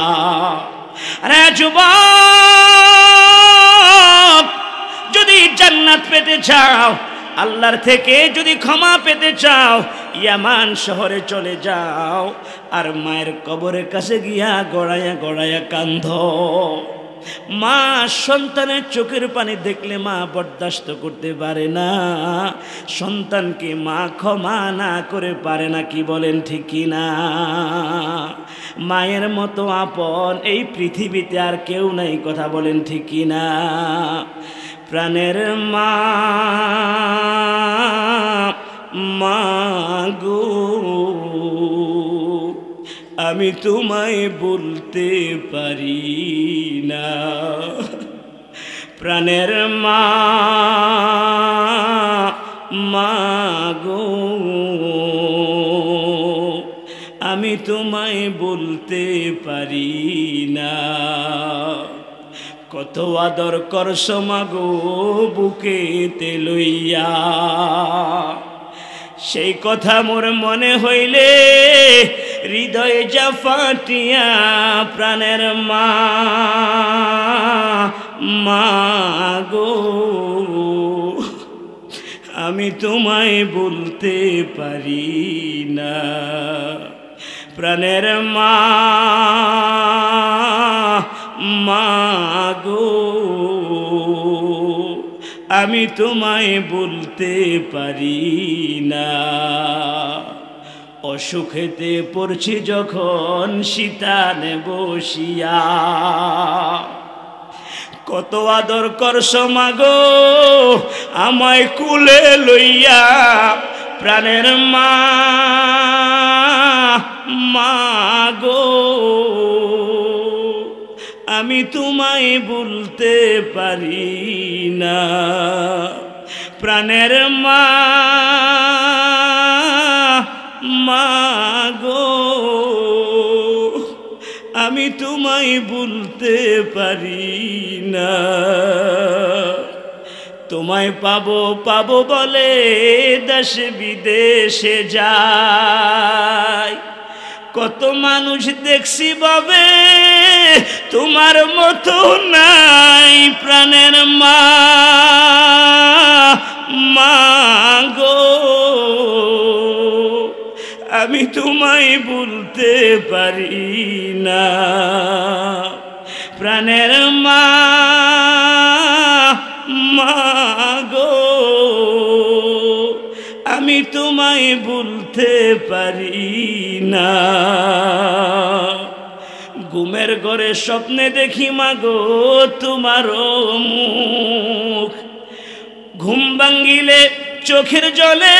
আরে যুবক, যদি জান্নাত পেতে চাও, আল্লাহর থেকে যদি ক্ষমা পেতে চাও, ইয়ামান শহরে চলে যাও আর মায়ের কবরের কাছে গিয়া গড়াইয়া গড়াইয়া কান্ধ। মা সন্তানের চোখের পানি দেখলে মা বরদাস্ত করতে পারে না, সন্তানকে মা ক্ষমা না করে পারে না। কি বলেন ঠিক কি না? মায়ের মতো আপন এই পৃথিবীতে আর কেউ নাই, কথা বলেন ঠিক কি না? প্রাণের মা, মা গো, আমি তোমায় বলতে পারি না। প্রাণের মা, মা গো, আমি তোমায় বলতে পারি না। কত আদর করছো মাগো বুকেতে লইয়া, সেই কথা মোর মনে হইলে হৃদয়ে যা ফাটিয়া। প্রাণের মা, মা গো, আমি তোমায় বলতে পারি না। প্রাণের মা, মা গো, আমি তোমায় বলতে পারি না। অসুখেতে পড়ছি যখন শীতানে বসিয়া, কত আদর করছো মাগো আমায় কুলে লইয়া। প্রাণের মা, মা গো, আমি তোমায় বলতে পারি না। প্রাণের মা, মা গো, আমি তোমায় বলতে পারি না। তোমায় পাবো পাবো বলে দেশে বিদেশে যাই, কত মানুষ দেখছি বাবে তোমার মতো নাই। প্রাণের মা, মা গো, আমি তোমায় বলতে পারি না। প্রাণের মা, মা গো, আমি তোমায় বলতে পারি না। ঘুমের ঘরে স্বপ্নে দেখি মাগো তোমারও মুখ, ঘুম ভাঙ্গিলে চোখের জলে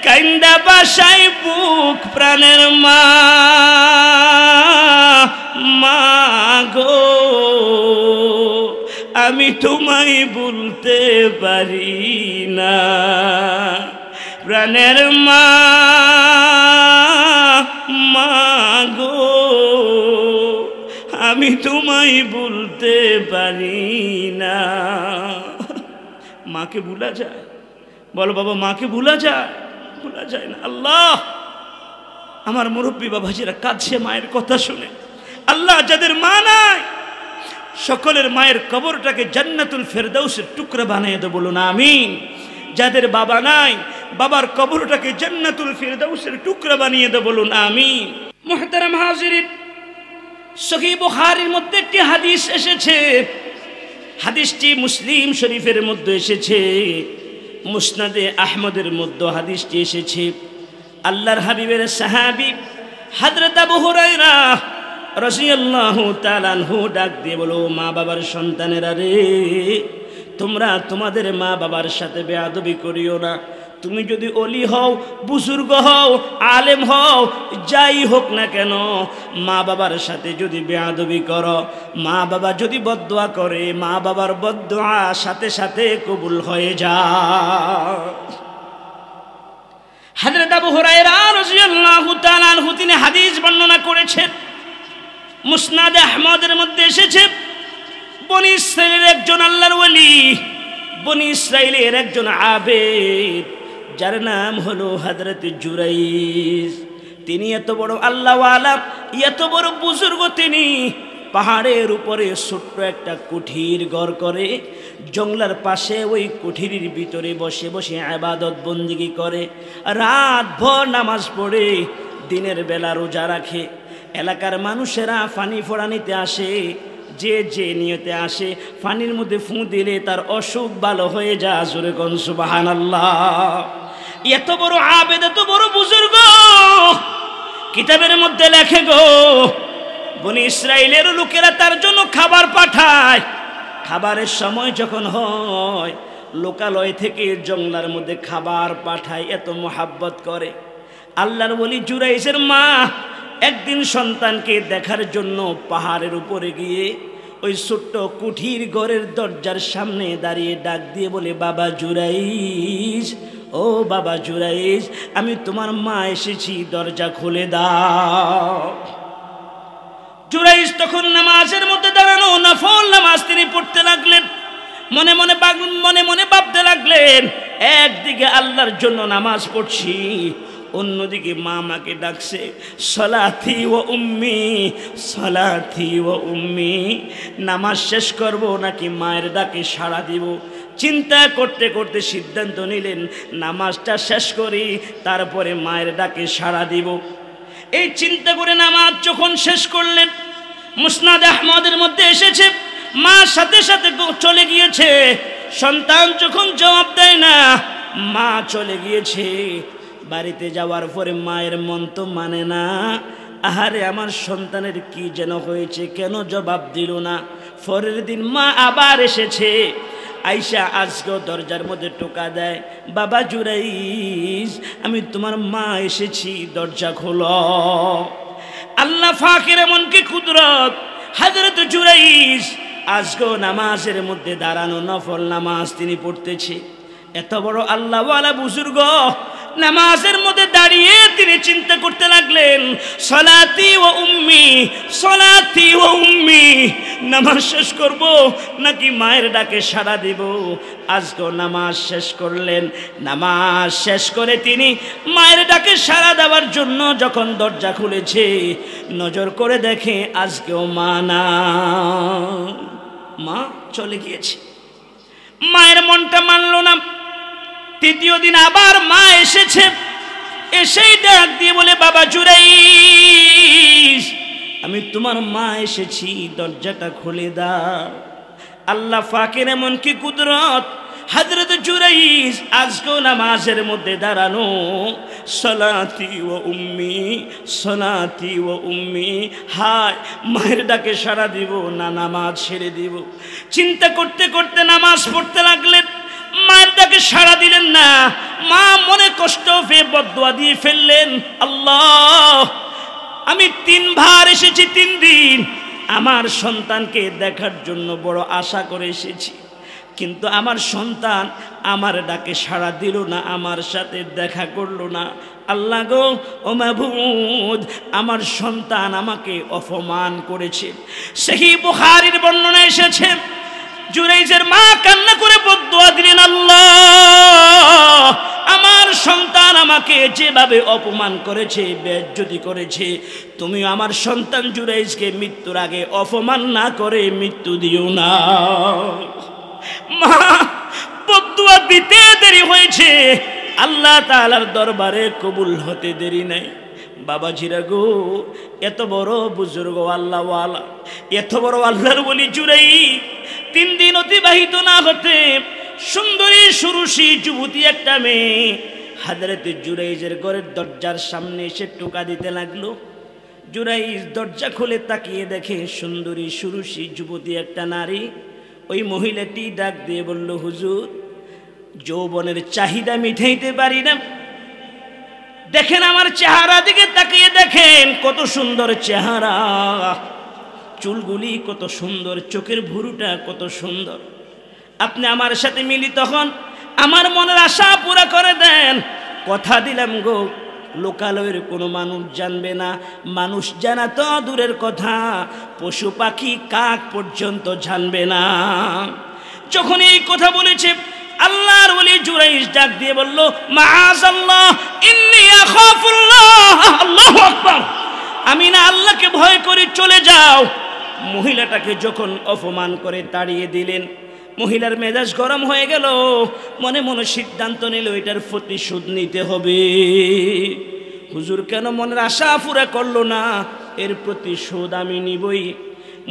কাইন্দা বাসায় বুক। প্রাণের মা, মা গো, আমি তোমায় বলতে পারি না। প্রাণের মা, মা গো, আমি তোমায় বলতে পারি না। মাকে ভুলা যায়? বলো বাবা, মাকে ভুলা যায়? ভুলা যায় না। আল্লাহ আমার মুরব্বী বাবাজিরা কাঁদছে মায়ের কথা শুনে। আল্লাহ যাদের মা নাই সকলের মায়ের কবরটাকে জান্নাতুল ফেরদাউসের টুকরা বানিয়ে দেব, বলুন আমিন। যাদের বাবা নাই বাবার কবরটাকে জান্নাতুল ফেরদাউসের টুকরা বানিয়ে দেব, বলুন আমিন। মুহতারাম হাজিরিন, সহিহ বুখারীর মধ্যে একটি হাদিস এসেছে, হাদিসটি মুসলিম শরীফের মধ্যে এসেছে, মুসনাদে আহমদের মধ্যে হাদিসটি এসেছে। আল্লাহর হাবিবের সাহাবী হযরত আবু হুরায়রা রাদিয়াল্লাহু তাআলা আনহু ডাক দিয়ে বলো, মা বাবার সন্তানেরা রে, তোমরা তোমাদের মা বাবার সাথে বেয়াদবি করিও না। তুমি যদি ওলি হও, বুজুর্গ হও, আলেম হও, যাই হোক না কেন, মা বাবার সাথে যদি বেয়াদবি করো, মা বাবা যদি বদদুয়া করে, মা বাবার বদদুয়া সাথে সাথে কবুল হয়ে যায়। হযরত আবু হুরায়রা রাদিয়াল্লাহু তাআলা আনহু তিনি হাদিস বর্ণনা করেছেন, মুসনাদ আহমদের মধ্যে এসেছে। বনি ইসরাইলের একজন আল্লাহর ওলি, বনি ইসরাইলের একজন আবেদ, যার নাম হলো হযরত জুরাইজ। তিনি এত বড় আল্লাহওয়ালা, এত বড় বুজুর্গ, তিনি পাহাড়ের উপরে ছোট্ট একটা কুঠির ঘর করে, জঙ্গলার পাশে ওই কুঠিরের ভিতরে বসে বসে ইবাদত বন্দেগী করে, রাত ভর নামাজ পড়ে, দিনের বেলা রোজা রাখে। এলাকার মানুষেরা পানি ফোড়া নিতে আসে, যে যে নিয়তে আসে পানির মধ্যে ফু দিলে তার অসুখ ভালো হয়ে যায়। জোরে কোন সুবহানাল্লাহ। এত বড় আবেদ, এত বড় বুজুর্গ, কিতাবের মধ্যে লেখে গো, বনি ইসরাইলের লোকেরা তার জন্য খাবার পাঠায়। খাবারের সময় যখন হয়, লোকালয় থেকে জঙ্গলার মধ্যে খাবার পাঠায়, এত মোহাব্বত করে। আল্লাহর ওলি জুরাইজের মা একদিন সন্তানকে দেখার জন্য পাহাড়ের উপরে গিয়ে ওই ছোট্ট কুঠির ঘরের দরজার সামনে দাঁড়িয়ে ডাক দিয়ে বলে, বাবা জুরাইজ, ও বাবা জুরাইজ, আমি তোমার মা এসেছি, দরজা খুলে দাও। জুরাইজ তখন নামাজের মধ্যে দাঁড়ানো, নফল নামাজ তিনি পড়তে লাগলেন। মনে মনে ভাবতে লাগলেন, একদিকে আল্লাহর জন্য নামাজ পড়ছি, অন্যদিকে মা আমাকে ডাকছে, সলাথি ও উম্মি, সলাথি ও উম্মি। নামাজ শেষ করব নাকি মায়ের ডাকে সাড়া দিব? চিন্তা করতে করতে সিদ্ধান্ত নিলেন, নামাজটা শেষ করি, তারপরে মায়ের ডাকে সাড়া দিব। এই চিন্তা করে নামাজ যখন শেষ করলেন, মুসনাদ আহমদের মধ্যে এসেছে, মা সাথে সাথে চলে গিয়েছে। সন্তান যখন জবাব দেয় না, মা চলে গিয়েছে। বাড়িতে যাওয়ার পরে মায়ের মন তো মানে না, আহারে আমার সন্তানের কি যেন হয়েছে, কেন জবাব দিল না। পরের দিন মা আবার এসেছে, আইসা আজকেও দরজার মধ্যে টোকা দেয়, বাবা জুরাইজ, আমি তোমার মা এসেছি, দরজা খোলো। আল্লাহ ফাকের এমন কি কুদরত, হযরত জুরাইজ আজকেও নামাজের মধ্যে দাঁড়ানো, নফল নামাজ তিনি পড়তেছে। এত বড় আল্লাহওয়ালা বুজুর্গ নামাজের মধ্যে দাঁড়িয়ে তিনি চিন্তা করতে লাগলেন, সলাতি ও উম্মি, সলাতি ও উম্মি। নামাজ শেষ করব নাকি মায়ের ডাকে সাড়া দিব? আজকেও নামাজ শেষ করলেন। নামাজ শেষ করে তিনি মায়ের ডাকে সাড়া দেওয়ার জন্য যখন দরজা খুলেছে, নজর করে দেখে আজকেও মা না, মা চলে গিয়েছে। মায়ের মনটা মানল না। তৃতীয় দিন আবার মা এসেছে, এসেই ডাক দিয়ে বলে, বাবা জুরাইজ, আমি তোমার মা এসেছি, দরজাটা খুলে দাও। আল্লাহ পাকের এমন কি কুদরত, হযরত জুরাইজ আজকেও নামাজের মধ্যে দাঁড়ানো, সলাতি ও উম্মি, সলাতি ও উম্মি। হায়, মায়ের ডাকে সাড়া দিব না নামাজ ছেড়ে দিব? চিন্তা করতে করতে নামাজ পড়তে লাগলেন। মায়ের ডাকে সাড়া দিলেন না। মা মনে কষ্ট পেয়ে বদদুয়া দিয়ে ফেললেন, আল্লাহ, আমি 3 বার এসেছি, 3 দিন আমার সন্তানকে দেখার জন্য বড় আশা করে এসেছি, কিন্তু আমার সন্তান আমার ডাকে সাড়া দিল না, আমার সাথে দেখা করলো না। আল্লাহ গো, ও মাবুদ, আমার সন্তান আমাকে অপমান করেছে। সহিহ বুখারীর বর্ণনা এসেছে, জুরাইজের মা কান্না করে বদদুয়া দিলেন, আল্লাহ, আমার সন্তান আমাকে যেভাবে অপমান করেছে, বেইজ্জতি করেছে, তুমি আমার সন্তান জুরাইজকে মৃত্যুর আগে অপমান না করে মৃত্যু দিও না। মা বদদুয়া দিতে দেরি হয়েছে, আল্লাহ তাআলার দরবারে কবুল হতে দেরি নাই। বাবাজিরা গো, এত বড় বুজুর্গ আল্লাহওয়ালা, এত বড় আল্লাহর ওলি জুরাইজ 3 দিন অতিবাহিত না হতে সুন্দরী সুরুষী যুবতী একটা মেয়ে হযরত জুরাইজের ঘরের দরজার সামনে এসে টোকা দিতে লাগলো। জুরাইজ দরজা খুলে তাকিয়ে দেখে সুন্দরী সুরুষী যুবতী একটা নারী। ওই মহিলাটি ডাক দিয়ে বলল, হুজুর, যৌবনের চাহিদা মিটাইতে পারি না, দেখেন আমার চেহারা দিকে তাকিয়ে দেখেন, কত সুন্দর চেহারা, চুলগুলি কত সুন্দর, চোখের ভুরুটা কত সুন্দর। আপনি আমার সাথে মিলিত হন, আমার মনের আশা পুরা করে দেন। কথা দিলাম গো, লোকালয়ের কোনো মানুষ জানবে না, মানুষ জানা তো দূরের কথা, পশু পাখি কাক পর্যন্ত জানবে না। যখন এই কথা বলেছে, আল্লাহর ওলি জুরাইজ ডাক দিয়ে বলল, মাআযাল্লাহ ইন্নী আখাফুল্লাহ। আল্লাহু আকবার। আমি না আল্লাহকে ভয় করি, চলে যাও। মহিলাটাকে যখন অপমান করে তাড়িয়ে দিলেন, মহিলার মেজাজ গরম হয়ে গেল, মনে মনে সিদ্ধান্ত নিল এটার প্রতিশোধ নিতে হবে। হুজুর কেন মনের আশা পুরা করলো না, এর প্রতিশোধ আমি নিবই।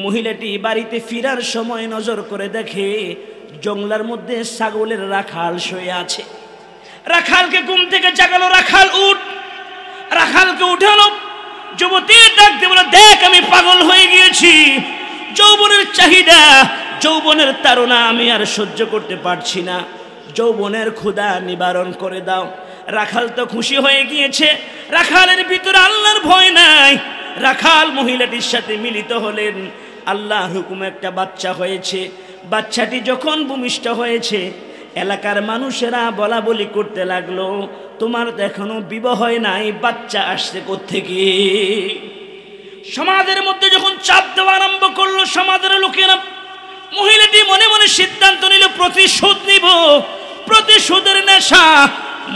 মহিলাটি বাড়িতে ফেরার সময় নজর করে দেখে জঙ্গলার মধ্যে ছাগলের রাখাল শুয়ে আছে। রাখালকে ঘুম থেকে জাগালো, রাখাল উঠ। রাখালকে উঠালো, যুবতী ডাক দিয়ে বলে, দেখ আমি পাগল হয়ে গিয়েছি, যৌবনের চাহিদা, যৌবনের তাড়না আমি আর সহ্য করতে পারছি না, যৌবনের ক্ষুধা নিবারণ করে দাও। রাখাল তো খুশি হয়ে গিয়েছে, রাখালের ভিতরে আল্লাহর ভয় নাই। রাখাল মহিলাটির সাথে মিলিত হলেন, আল্লাহর হুকুমে একটা বাচ্চা হয়েছে। বাচ্চাটি যখন ভূমিষ্ঠ হয়েছে, এলাকার মানুষেরা বলা বলি করতে লাগলো, তোমার তো এখনো বিবাহ হয় নাই, বাচ্চা আসছে কোত্থেকে? সমাজের মধ্যে যখন চাপ দেওয়া আরম্ভ করলো সমাজের লোকেরা, মহিলাটি মনে মনে সিদ্ধান্ত নিল প্রতিশোধ নিব, প্রতিশোধের নেশা।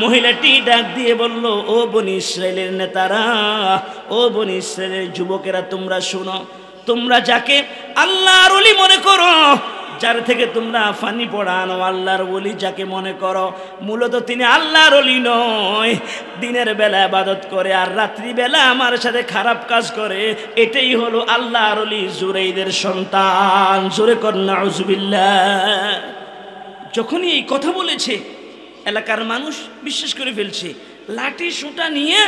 মহিলাটি ডাক দিয়ে বলল, ও বনি ইসরায়েলের নেতারা, ও বনি ইসরায়েলের যুবকেরা, তোমরা শোনো, তোমরা যাকে আল্লাহর ওলি মনে করো, যার থেকে তোমরা ফানি পড়ানো আল্লাহর ওলি যাকে মনে করো, মূলত তিনি আল্লাহর ওলি নয়। দিনের বেলা ইবাদত করে আর রাত্রি বেলা আমার সাথে খারাপ কাজ করে, এটাই হলো আল্লাহর ওলি জুরাইদের সন্তান। জোরে কর নাউজুবিল্লাহ। যখনই এই কথা বলেছে, এলাকার মানুষ বিশ্বাস করে ফেলছে। লাঠি সুটা নিয়ে,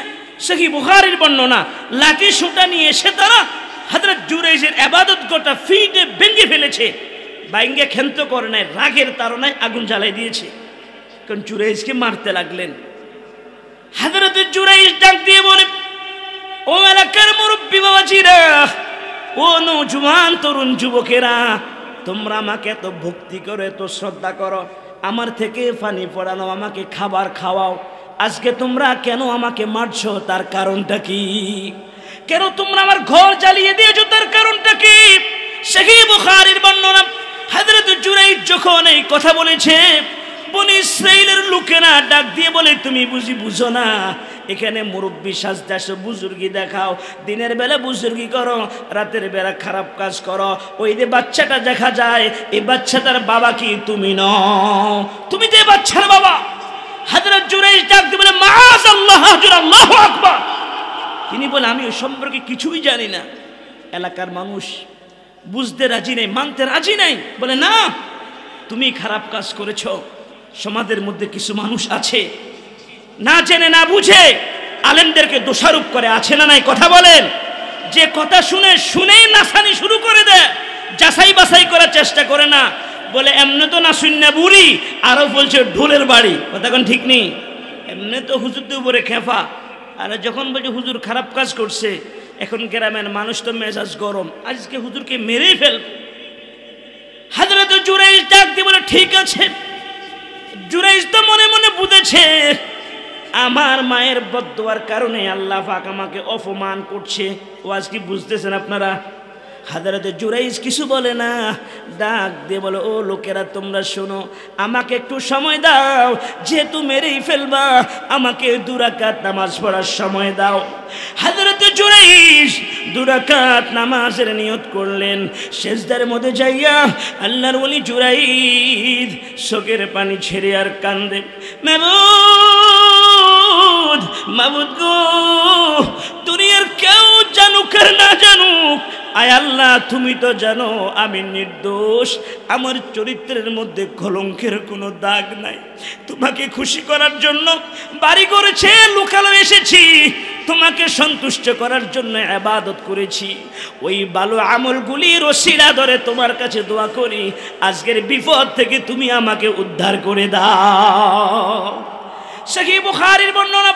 সহিহ বুখারীর বর্ণনা, লাঠি সুটা নিয়ে এসে তারা হযরত জুরাইজের ইবাদত গোটা ফিটে ভেঙে ফেলেছে। বাইঙ্গে ক্ষান্ত করে নাই, রাগের তাড়নায় আগুন জ্বালাই দিয়েছে। কারণ জুরাইজকে মারতে লাগলেন। হযরত জুরাইজ ডাক দিয়ে বলে, ও এলাকার মুরব্বী বাবাজিরা, ও নওজোয়ান তরুণ যুবকেরা, তোমরা আমাকে এত ভক্তি করো, এত শ্রদ্ধা করো, আমার থেকে পানি পড়ানো, আমাকে খাবার খাওয়াও, আজকে তোমরা কেন আমাকে মারছো? তার কারণটা কি? কেন তোমরা আমার ঘর জ্বালিয়ে দিয়েছো? তার কারণটা কি? সহিহ বুখারীর বর্ণনা, হযরত জুরাইজ যখন এই কথা বলেছে, বনি ইসরাইলের লোকেরা ডাক দিয়ে বলে, তুমি বুঝো না, এখানে মুরব্বী সাজতে আসো, বুজুর্গি দেখাও, দিনের বেলা বুজুর্গি করো, রাতের বেলা খারাপ কাজ করো। ওই যে বাচ্চাটা দেখা যায়, এই বাচ্চাটার বাবা কি তুমি নও? তুমি তো এই বাচ্চার বাবা। হযরত জুরাইজ ডাক দিয়ে বলে, মাআযাল্লাহ, আল্লাহু আকবার। তিনি বলে, আমি ওই সম্পর্কে কিছুই জানি না। এলাকার মানুষ বুঝতে রাজি নেই, মানতে রাজি নাই, বলে, না, তুমি খারাপ কাজ করেছো। সমাজের মধ্যে কিছু মানুষ আছে, না জেনে না বুঝে আলেমদেরকে দোষারোপ করে, আছে না নাই? কথা বলেন। যে কথা শুনেই নাসানি শুরু করে দেয়, যাচাই বাছাই করার চেষ্টা করে না। বলে, এমনি তো না শুননা বুড়ি, আরো বলছে ঢোলের বাড়ি। কথা কোন ঠিক নেই? এমনি তো হুজুরদের উপরে খেপা, আর যখন বলছে হুজুর খারাপ কাজ করছে, এখন গ্রামের মানুষ তো মেজাজ গরম, আজকে হুজুরকে মেরেই ফেল। হযরত জুরাইজ ডাক দিয়ে বলে, ঠিক আছে। জুরাইজ তো মনে মনে বুঝেছে, আমার মায়ের বদদুয়ার কারণে আল্লাহ পাক আমাকে অপমান করছে। ও আজকে বুঝতেছেন আপনারা? হযরত জুরাইজ কিছু বলে না, ডাক দিয়ে বলে, ও লোকেরা তোমরা শোনো, আমাকে একটু সময় দাও, যেহেতু মেরেই ফেলবা আমাকে 2 রাকাত নামাজ পড়ার সময় দাও। হযরত জুরাইজ 2 রাকাত নামাজের নিয়ত করলেন। সেজদার মধ্যে যাইয়া আল্লাহর ওলি জুরাইজ চোখের পানি ছেড়ে আর কান্দে, মাবুদ মাবুদ গো, দুনিয়ার কেউ জানুক আর না জানুক, আয় আল্লাহ তুমি তো জানো আমি নির্দোষ, আমার চরিত্রের মধ্যে কলঙ্কের কোনো দাগ নাই। তোমাকে খুশি করার জন্য বাড়ি করেছে, লোকালয়ে এসেছি, তোমাকে সন্তুষ্ট করার জন্য ইবাদত করেছি। ওই ভালো আমলগুলির ওসিলা ধরে তোমার কাছে দোয়া করি, আজকের বিপদ থেকে তুমি আমাকে উদ্ধার করে দাও। সহিহ বুখারীর বর্ণনা,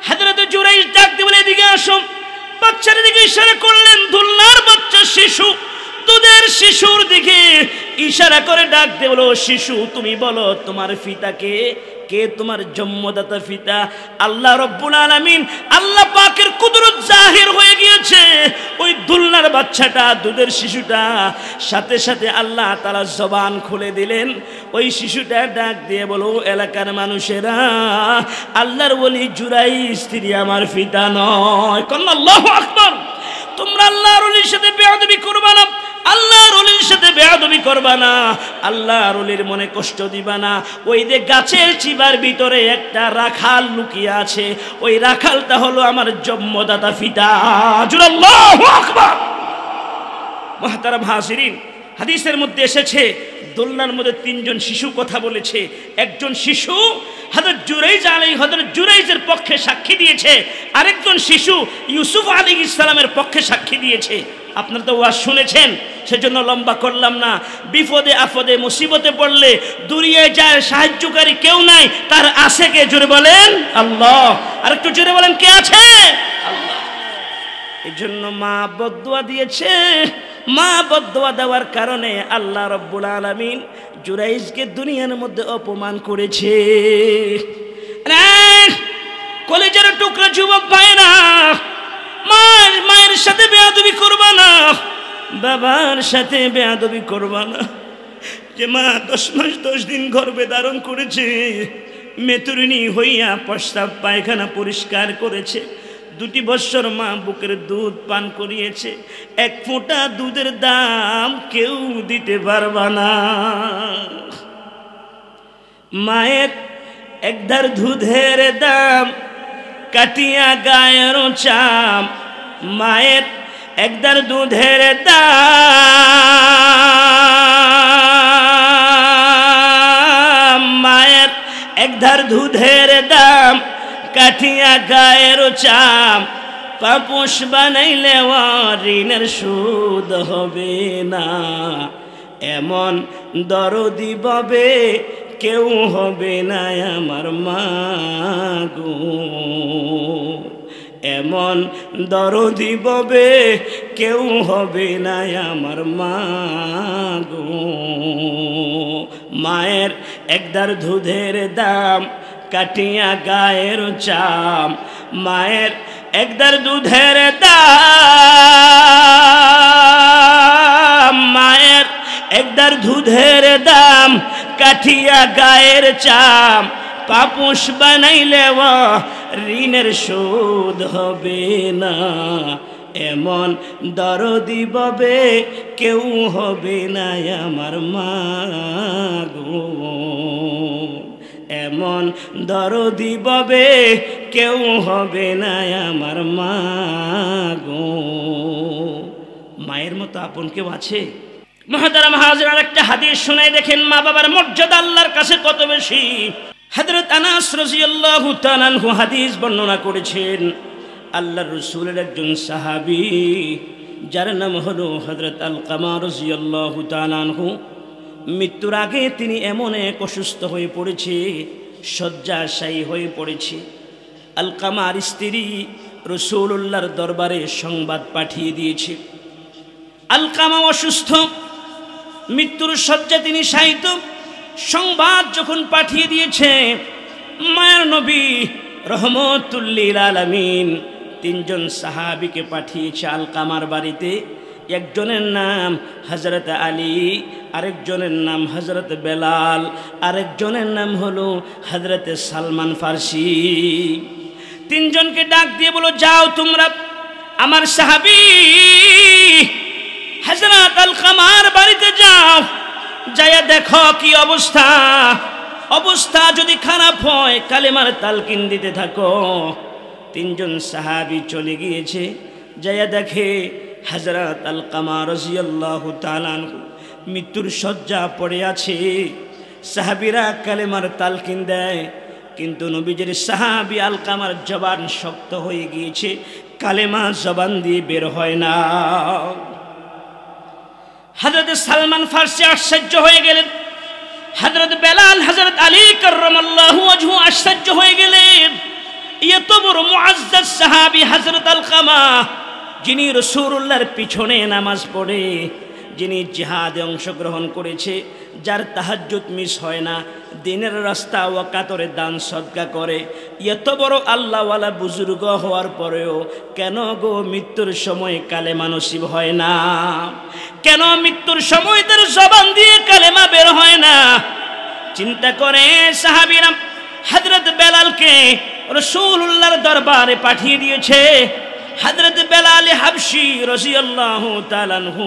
হযরত জুরাইজ ডাক দিয়ে বলে, এদিকে আসো। বাচ্চার দিকে ইশারা করলেন, দুলনার বাচ্চা শিশু, দুধের শিশুর দিকে ইশারা করে ডাক দিয়ে বলো, শিশু তুমি বলো তোমার পিতাকে, কে তোমার জন্মদাতা পিতা? আল্লাহ রব্বুল আলামিন, আল্লাহ পাকের কুদরত জাহির হয়ে গিয়েছে। ওই দুলনার বাচ্চাটা, দুধের শিশুটা, সাথে সাথে আল্লাহ তাআলা জবান খুলে দিলেন। ওই শিশুটা ডাক দিয়ে বলো, এলাকার মানুষেরা, আল্লাহর ওলি জুরাইজ তিনি আমার পিতা নয়। কন্না আল্লাহু আকবার। তোমরা আল্লাহর ওলির সাথে বেয়াদবি করবা না, আল্লাহর ওলির সাথে বেয়াদবি করবা না, আল্লাহর ওলির মনে কষ্ট দিবা না। ওই যে গাছের চিবার ভিতরে একটা রাখাল লুকিয়ে আছে, ওই রাখালটা হলো আমার জন্মদাতা পিতা। আল্লাহু আকবার। মুহতারাম হাজিরিন, হাদিসের মধ্যে এসেছে দোলনার মধ্যে 3 জন শিশু কথা বলেছে। একজন শিশু হযরত জুরাইজের পক্ষে সাক্ষী দিয়েছে, আরেকজন শিশু ইউসুফ আলাইহিস সালামের পক্ষে সাক্ষী দিয়েছে। আপনারা তো ওয়াজ শুনেছেন, সেজন্য লম্বা করলাম না। বিপদে আপদে মুসিবতে পড়লে দুনিয়ায় যায় সাহায্যকারী কেউ নাই, তার আছে কে? জোরে বলেন আল্লাহ। আর একটু জোরে বলেন, কে আছে? আল্লাহ। এই জন্য মা বদদুয়া দিয়েছে, মা বদদুয়া দেওয়ার কারণে আল্লাহ রব্বুল আলামিন জুরাইজকে দুনিয়ার মধ্যে অপমান করেছে। কলেজের টুকরা যুবক ভাইরা, মায়ের সাথে বেয়াদবি করবা না, বাবার সাথে বেয়াদবি করবা না। যে মা 10 মাস 10 দিন গর্ভে ধারণ করেছে, মেতুরিনী হইয়া প্রস্রাব পায়খানা পরিষ্কার করেছে, 2 বছর মা বুকের দুধ পান করিয়েছে, 1 ফোঁটা দুধের দাম কেউ দিতে পারবা না। মায়ের 1 ধার দুধের দাম কাটিয়া গায়ের চাম, মায়ের 1 ধার দুধের দাম, মায়ের 1 ধার দুধের দাম কাঠিয়া গায়ের চাম, পাপুষ বানাইলে ঋণের সুদ হবে না। এমন দরদি ববে কেউ হবে না আমার মা গো, এমন দরদি ববে কেউ হবে না আমার মা গো। মায়ের 1 ধার দুধের দাম কাটিয়া গায়ের চাম, মায়ের 1 ধার দুধের দাম, মায়ের 1 ধার দুধের দাম কাটিয়া গায়ের চাম, পাপুষ বানাইলে ঋণের শোধ হবে না। এমন দরদি ববে কেউ হবে না আমার মা গো, এমন দরদি ববে কেউ হবে না আমার মা গো। মায়ের মতো আপন কেউ আছে? মুহতারাম হাজির, একটা হাদিস শোনাই দেখেন, মা বাবার মর্যাদা আল্লাহর কাছে কত বেশি। হযরত আনাস রাদিয়াল্লাহু তাআলা আনহু হাদিস বর্ণনা করেছেন, আল্লাহর রাসূলের একজন সাহাবী যার নাম হলো হযরত আলকামা রাদিয়াল্লাহু তাআলা আনহু, মৃত্যুর আগে তিনি এমন এক অসুস্থ হয়ে পড়েছে, শয্যাশায়ী হয়ে পড়েছে। আলকামার স্ত্রী রাসূলুল্লাহর দরবারে সংবাদ পাঠিয়ে দিয়েছে, আলকামা অসুস্থ, মৃত্যুর শয্যা তিনি শায়িত। সংবাদ যখন পাঠিয়ে দিয়েছে, মায়ের নবী রহমতুল লিল আলামিন 3 জন সাহাবীকে পাঠিয়েছে আলকামার বাড়িতে। একজনের নাম হযরত আলী, আরেকজনের নাম হযরত বেলাল, আরেকজনের নাম হলো হযরত সালমান ফার্সি। তিনজনকে ডাক দিয়ে বলো, যাও তোমরা আমার সাহাবী হযরত আলকামার বাড়িতে যাও, যাইয়া দেখো কি অবস্থা। অবস্থা যদি খারাপ হয় কালেমার তালকিন দিতে থাকো। তিনজন সাহাবী চলে গিয়েছে, যাইয়া দেখে হযরত আলকামা রাদিয়াল্লাহু তাআলা আনহু মৃত্যুর শয্যা পড়ে আছে। সাহাবীরা কালেমার তালকিন দেয়, কিন্তু নবীজির সাহাবী আলকামার জবান শক্ত হয়ে গিয়েছে, কালেমা জবান দিয়ে বের হয় না। হযরত সালমান ফার্সি আশ্চর্য হয়ে গেলেন, হযরত বেলাল, হযরত আলী কাররামাল্লাহু ওয়াজহু আশ্চর্য হয়ে গেলেন। এত বড় মুআজ্জাজ সাহাবী হযরত আলকামা, যিনি রাসূলুল্লাহর পিছনে নামাজ পড়ে, যিনি জিহাদে অংশগ্রহণ করেছে, যার তাহাজ্জুদ মিস হয় না, দিনের রাস্তা ওয়াকাতরে দান সদকা করে, এত বড় আল্লাহওয়ালা বুজুর্গ হওয়ার পরেও কেন গো মৃত্যুর সময় কালেমা নসিব হয় না? কেন মৃত্যুর সময় তার জবান দিয়ে কালেমা বের হয় না? চিন্তা করে সাহাবীরা হযরত বেলালকে রাসূলুল্লাহর দরবারে পাঠিয়ে দিয়েছে। হযরত বেলাল হাবশী রাদিয়াল্লাহু তাআলা আনহু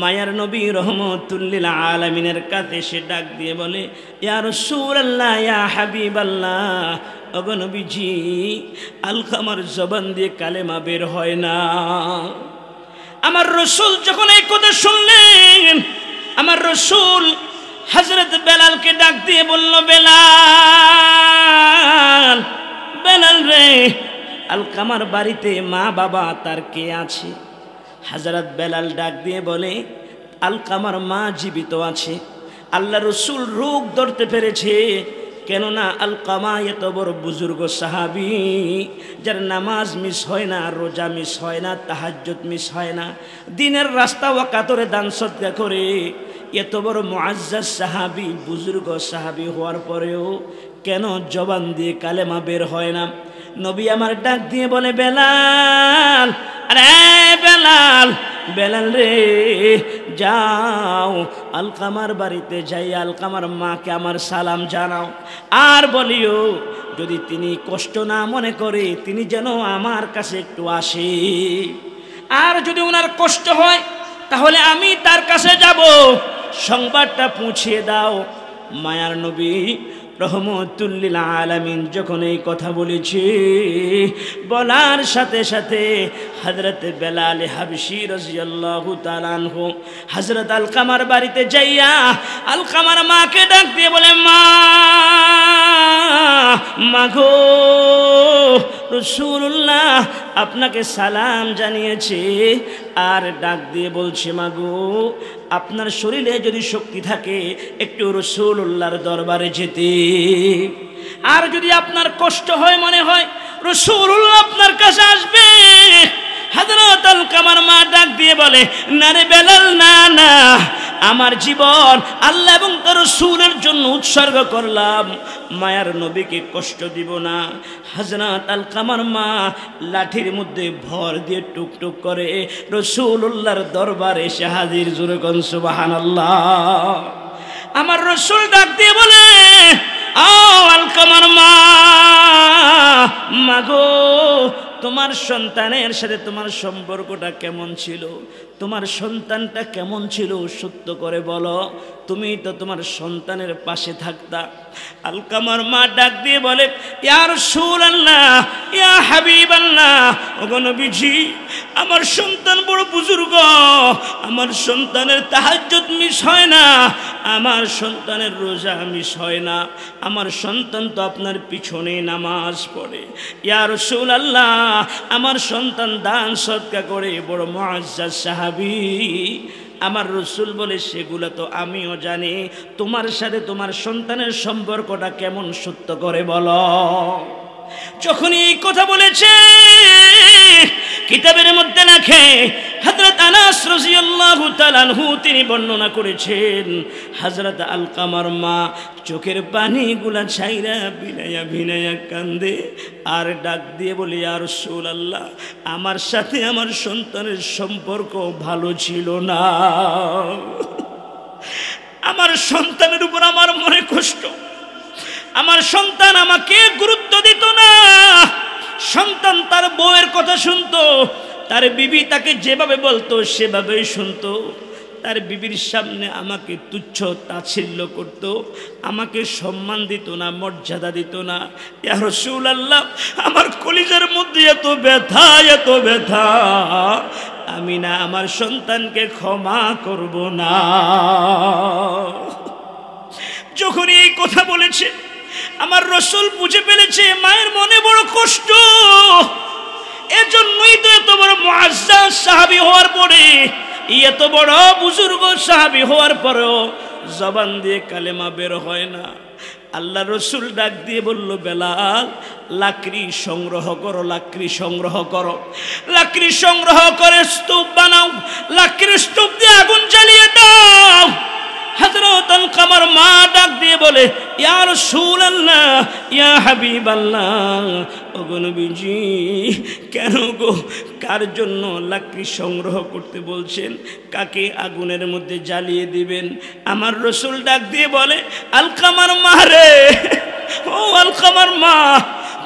মায়ার নবী রহমাতুল লিল আলামিনের কাছে সে ডাক দিয়ে বলে, ইয়া রাসূলুল্লাহ, ইয়া হাবিবাল্লাহ, ওগো নবীজি, আলকামার জবান দিয়ে কালেমা বের হয় না। আমার রাসূল যখন এই কথা শুনলেন, আমার রাসূল হযরত বেলালকে ডাক দিয়ে বলল, বেলাল, বেলাল রে, আলকামার বাড়িতে মা বাবা তার কে আছে? হযরত বেলাল ডাক দিয়ে বলে, আলকামার মা জীবিত আছে। আল্লাহ রাসূল রোগ ধরতে পেরেছে, কেননা আলকামা এত বড় বুজুর্গ সাহাবী, যার নামাজ মিস হয় না, রোজা মিস হয় না, তাহাজ্জুদ মিস হয় না, দিনের রাস্তা ওয়াকাতরে দান সদকা করে। এত বড় মুআজ্জাজ সাহাবী, বুজুর্গ সাহাবী হওয়ার পরেও কেন জবান দিয়ে কালেমা বের হয় না? নবী আমার ডাক দিয়ে বলে, বেলাল, আরে বেলাল, বেলাল রে, যাও আলকামার বাড়িতে যাই, আলকামার মাকে আমার সালাম জানাও, আর বলিও যদি তিনি কষ্ট না মনে করে তিনি যেন আমার কাছে একটু আসে। আর যদি ওনার কষ্ট হয় তাহলে আমি তার কাছে যাব, সংবাদটা পৌঁছিয়ে দাও। মায়ার নবী রহমাতুল লিল আলামিন যখন এই কথা বলেছে, বলার সাথে সাথে হযরত বেলাল হাবশী রাদিয়াল্লাহু তাআলা আনহু হযরত আলকামার বাড়িতে যাইয়া আলকামার মাকে ডাক দিয়ে বলে, মা, মাগো, রাসূলুল্লাহ আপনাকে সালাম জানিয়েছে, আর ডাক দিয়ে বলছে, মাগো, আপনার শরীরে যদি শক্তি থাকে একটু রাসূলুল্লাহর দরবারে যেতে, আর যদি আপনার কষ্ট হয়, মনে হয় রাসূলুল্লাহ আপনার কাছে আসবে। হযরত আলকামার মা ডাক দিয়ে বলে, না রে বেলাল, না না, আমার জীবন আল্লাহ এবং তার রাসূলের জন্য উৎসর্গ করলাম, মায়ার নবীকে কষ্ট দিব না। হযরত আলকামার মা লাঠির মধ্যে ভর দিয়ে টুকটুক করে রাসূলুল্লাহর দরবারে এসে হাজির। জোরে কোন সুবহানাল্লাহ। আমার রাসূল ডাক দিয়ে বলে, ও আলকামার মা, মাগো, তোমার সন্তানের সাথে তোমার সম্পর্কটা কেমন ছিল? তোমার সন্তানটা কেমন ছিল সত্য করে বলো, তুমি তো তোমার সন্তানের পাশে থাকতা। আলকামার মা ডাক দিয়ে বলে, ইয়া রাসূলুল্লাহ, ইয়া হাবিবাল্লাহ, ওগো নবীজি, আমার সন্তান বড় বুজুর্গ, আমার সন্তানের তাহাজ্জুদ মিস হয় না, আমার সন্তানের রোজা মিস হয় না, আমার সন্তান তো আপনার পিছনে নামাজ পড়ে। ইয়া রাসূলুল্লাহ, আমার সন্তান দান সদকা করে, বড় মুআজ্জাজ সাহাবী। আমার রাসূল বলে, সেগুলো তো আমিও জানি, তোমার সাথে তোমার সন্তানের সম্পর্কটা কেমন সত্য করে বলো। যখন এই কথা বলেছে, কিতাবের মধ্যে লেখে হযরত আনাস রাদিয়াল্লাহু তাআলা আনহু তিনি বর্ণনা করেছেন হযরত আলকামার মা চোখের পানিগুলা ছাইরা ভিনাইয়া ভিনাইয়া কান্দে আর ডাক দিয়ে বলে ইয়া রাসূলুল্লাহ আমার সাথে আমার সন্তানের সম্পর্ক ভালো ছিল না, আমার সন্তানের উপর আমার মনে কষ্ট, আমার সন্তান আমাকে গুরুত্ব দিত না, সন্তান তার বউয়ের কথা শুনতো, তার বিবি তাকে যেভাবে বলতো সেভাবেই শুনতো, তার বিবির সামনে আমাকে তুচ্ছ তাচ্ছিল্য করত, আমাকে সম্মান দিত না, মর্যাদা দিত না। ইয়া রাসূলুল্লাহ আমার কলিজার মধ্যে এত ব্যথা, এত ব্যথা, আমি না আমার সন্তানকে ক্ষমা করব না। যখন এই কথা বলেছে আমার রাসূল বুঝে ফেলেছে মায়ের মনে বড় কষ্ট, এজন্যই তো এত বড় মুআজ্জাজ সাহাবী হওয়ার পরে, এত বড় বুজুর্গ সাহাবী হওয়ার পরেও জবান দিয়ে কালেমা বের হয় না। আল্লাহ রসুল ডাক দিয়ে বলল বেলাল লাকড়ি সংগ্রহ করো, লাকড়ি সংগ্রহ করো, লাকড়ি সংগ্রহ করে স্তূপ বানাও, লাকড়ির স্তূপ দিয়ে আগুন জ্বালিয়ে দাও। হযরত আলকামার মা ডাক দিয়ে বলে ইয়া রাসূলুল্লাহ ইয়া হাবিবাল্লাহ, ওগো নবীজি কেন গো, কার জন্য লাকড়ি সংগ্রহ করতে বলছেন, কাকে আগুনের মধ্যে জ্বালিয়ে দিবেন? আমার রাসূল ডাক দিয়ে বলে আলকামার মা রে, ও আলকামার মা,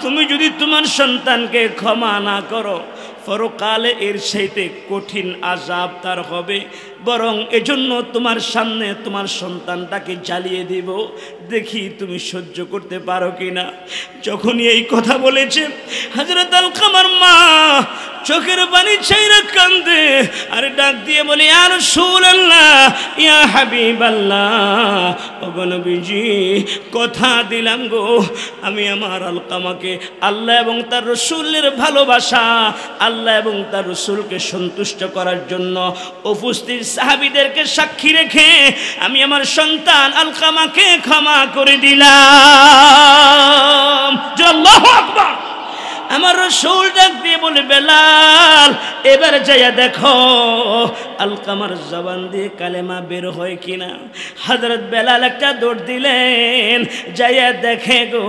তুমি যদি তোমার সন্তানকে ক্ষমা না করো পরকালে এর চাইতে কঠিন আযাব তার হবে, বরং এজন্য তোমার সামনে তোমার সন্তানটাকে জ্বালিয়ে দিব, দেখি তুমি সহ্য করতে পারো কিনা। যখনই এই কথা বলেছে হযরত আলকামার মা চোখের পানি ছাইরা কান্দে আর ডাক দিয়ে বলে ইয়া রাসূলুল্লাহ ইয়া হাবিবাল্লাহ, ওগো নবীজি কথা দিলাম গো আমি আমার আলকামাকে আল্লাহ এবং তার রাসূলের ভালোবাসা, আল্লাহ এবং তার রাসূলকে সন্তুষ্ট করার জন্য উপস্থিত সাহাবীদেরকে সাক্ষী রেখে আমি আমার সন্তান আলকামাকে ক্ষমা করে দিলাম। আল্লাহু আকবার। আমার রাসূল ডাক দিয়ে বলে বেলাল এবার যাইয়া দেখো আলকামার জবান দিয়ে কালেমা বের হয় কিনা। হযরত বেলাল একটা দৌড় দিলেন, যাইয়া দেখে গো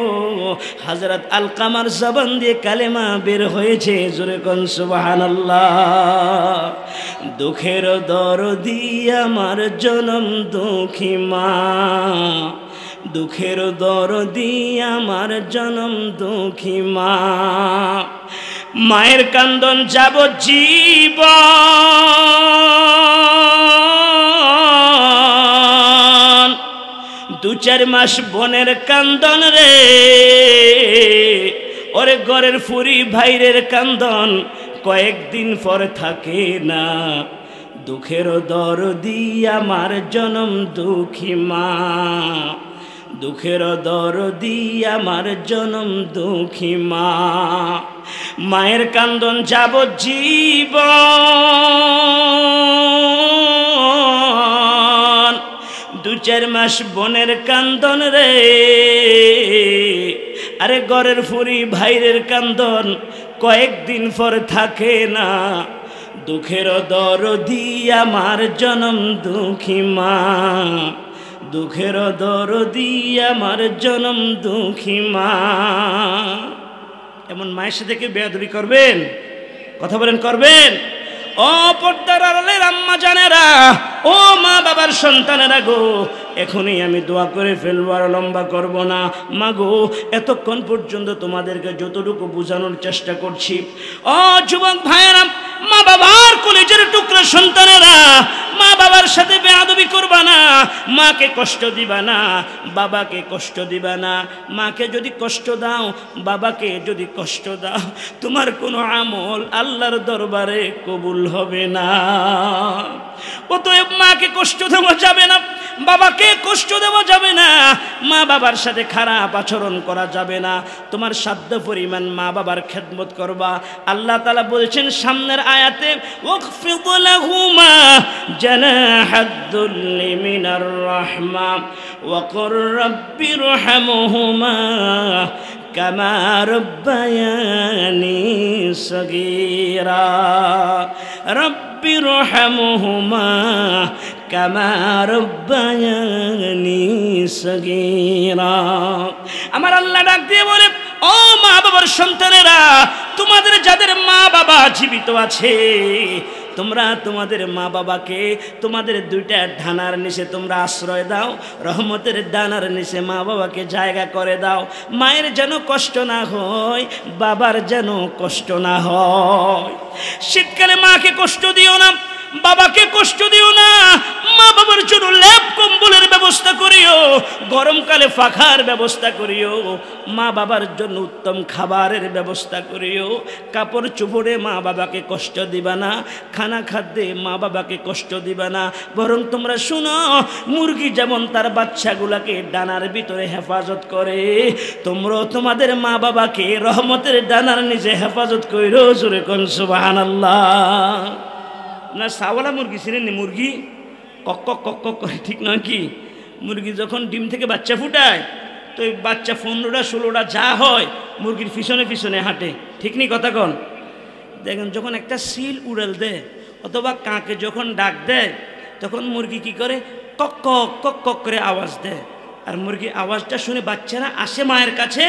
হযরত আলকামার জবান দিয়ে কালেমা বের হয়েছে। জোরে কোন সুবহানাল্লাহ। দুঃখের দরদি আমার জনম দুঃখী মা, দুঃখের দরদি আমার জনম দুঃখী মা, মায়ের কান্দন যাবজ্জীবন, 2-4 মাস বোনের কান্দন রে, ওরে ঘরের ফুরি ভাইরের কান্দন কয়েকদিন পর থাকে না। দুঃখের দরদি আমার জনম দুঃখী মা, দুঃখের দরদি আমার জনম দুঃখী মা, মায়ের কান্দন যাবজ্জীবন, 2-4 মাস বোনের কান্দন রে, আরে ঘরের ফুরি ভাইরের কান্দন কয়েকদিন পর থাকে না। দুঃখের দরদি আমার জনম দুঃখী মা, দুঃখের দরদি আমার জনম দুঃখী মা। এমন মায়ের সাথে কি বেয়াদবি করবেন? কথা বলেন করবেন? ও পর্দার আড়ালের আম্মা জানেরা, ও মা বাবার সন্তানেরা গো, এখনই আমি দোয়া করে ফেলবো, আর লম্বা করব না। মা গো এতক্ষণ পর্যন্ত তোমাদেরকে যতটুকু বোঝানোর চেষ্টা করছি, ও যুবক ভাইয়েরা, মা বাবার কলেজের টুকরা সন্তানেরা, মা বাবার সাথে বেয়াদবি করবা না, মাকে কষ্ট দিবা না, বাবাকে কষ্ট দিবা না। মাকে যদি কষ্ট দাও, বাবাকে যদি কষ্ট দাও, তোমার কোনো আমল আল্লাহর দরবারে কবুল হবে না। অতএব মাকে কষ্ট দেওয়া যাবে না, বাবাকে কষ্ট দেওয়া যাবে না, মা বাবার সাথে খারাপ আচরণ করা যাবে না। তোমার সাধ্য পরিমাণ মা বাবার খেদমত করবা। আল্লাহ তাআলা বলেছেন সামনের আয়াতে, ওয়াকফিদ লাহুমা জানাহাদ-দুল্লি মিনার রাহমা ওয়া কুর রাব্বিরহামহুমা কামা রাব্বায়ানি সগীরা। রব্বিরহামহুমা কামা রাব্বায়ানি সগীরা। আমার আল্লাহ ডাক দিয়ে বলে, ও মা বাবার সন্তানেরা, তোমাদের যাদের মা বাবা জীবিত আছে, তোমরা তোমাদের মা বাবাকে তোমাদের দুইটা ডানার নিচে তোমরা আশ্রয় দাও, রহমতের ডানার নিচে মা বাবাকে জায়গা করে দাও। মায়ের যেন কষ্ট না হয়, বাবার যেন কষ্ট না হয়। শীতকালে মাকে কষ্ট দিও না, বাবাকে কষ্ট দিও না। মা বাবার জন্য লেপ কম্বলের ব্যবস্থা করিও, গরমকালে পাখার ব্যবস্থা করিও। মা বাবার জন্য উত্তম খাবারের ব্যবস্থা করিও। কাপড় চোপড়ে মা বাবাকে কষ্ট দিবা না, খানা খাদ্যে মা বাবাকে কষ্ট দিবা না। বরং তোমরা শুনো, মুরগি যেমন তার বাচ্চাগুলাকে ডানার ভিতরে হেফাজত করে, তোমরাও তোমাদের মা বাবাকে রহমতের ডানার নিচে হেফাজত কইরো। জোরে কোন সুবহানাল্লাহ। না সাওয়ালা মুরগি ছিলেন নি? মুরগি কক কক কক কক করে, ঠিক নয় কি? মুরগি যখন ডিম থেকে বাচ্চা ফুটায়, তো ওই বাচ্চা 15টা 16টা যা হয় মুরগির পিছনে পিছনে হাঁটে, ঠিক নি কথা কন? দেখেন যখন একটা সিল উড়াল দেয় অথবা কাকে যখন ডাক দেয়, তখন মুরগি কি করে? কক কক কক কক করে আওয়াজ দেয়। আর মুরগি আওয়াজটা শুনে বাচ্চারা আসে মায়ের কাছে,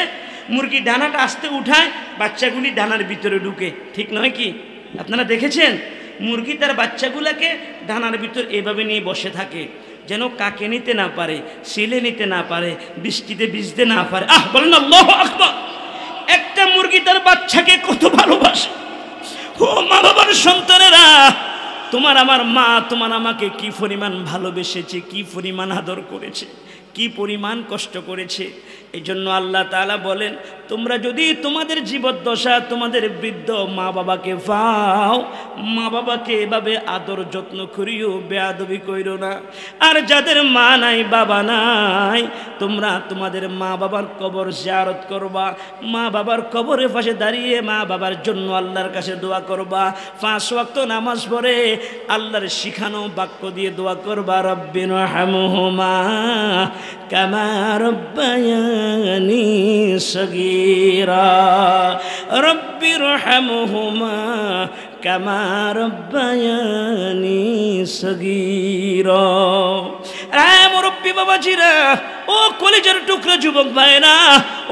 মুরগি ডানাটা আস্তে উঠায়, বাচ্চাগুলি ডানার ভিতরে ঢুকে, ঠিক নয় কি? আপনারা দেখেছেন মুরগি তার বাচ্চাগুলোকে ডানার ভিতর এভাবে নিয়ে বসে থাকে, যেন কাকে নিতে না পারে, সিলে নিতে না পারে, বৃষ্টিতে ভিজতে না পারে। বলেন আল্লাহু আকবার। একটা মুরগি তার বাচ্চাকে কত ভালোবাসে। ও মা বাবার সন্তানেরা, তোমার আমার মা তোমার আমাকে কি পরিমাণ ভালোবেসেছে, কি পরিমাণ আদর করেছে, কি পরিমাণ কষ্ট করেছে। এই জন্য আল্লাহ তাআলা বলেন, তোমরা যদি তোমাদের জীবদ্দশা তোমাদের বৃদ্ধ মা বাবাকে পাও, মা বাবাকে এভাবে আদর যত্ন করিও, বেয়াদবি কইরো না। আর যাদের মা নাই বাবা নাই, তোমরা তোমাদের মা বাবার কবর জিয়ারত করবা, মা বাবার কবরের পাশে দাঁড়িয়ে মা বাবার জন্য আল্লাহর কাছে দোয়া করবা। 5 ওয়াক্ত নামাজ পড়ে আল্লাহর শিখানো বাক্য দিয়ে দোয়া করবা, রব্বিরহামহুমা কামা রাব্বায়ানি সগীরা, রব্বিরহামহুমা কামা রাব্বায়ানি সগীরা। মুরব্বী বাবাজিরা, ও কলিজার টুকরা যুবক ভাইরা,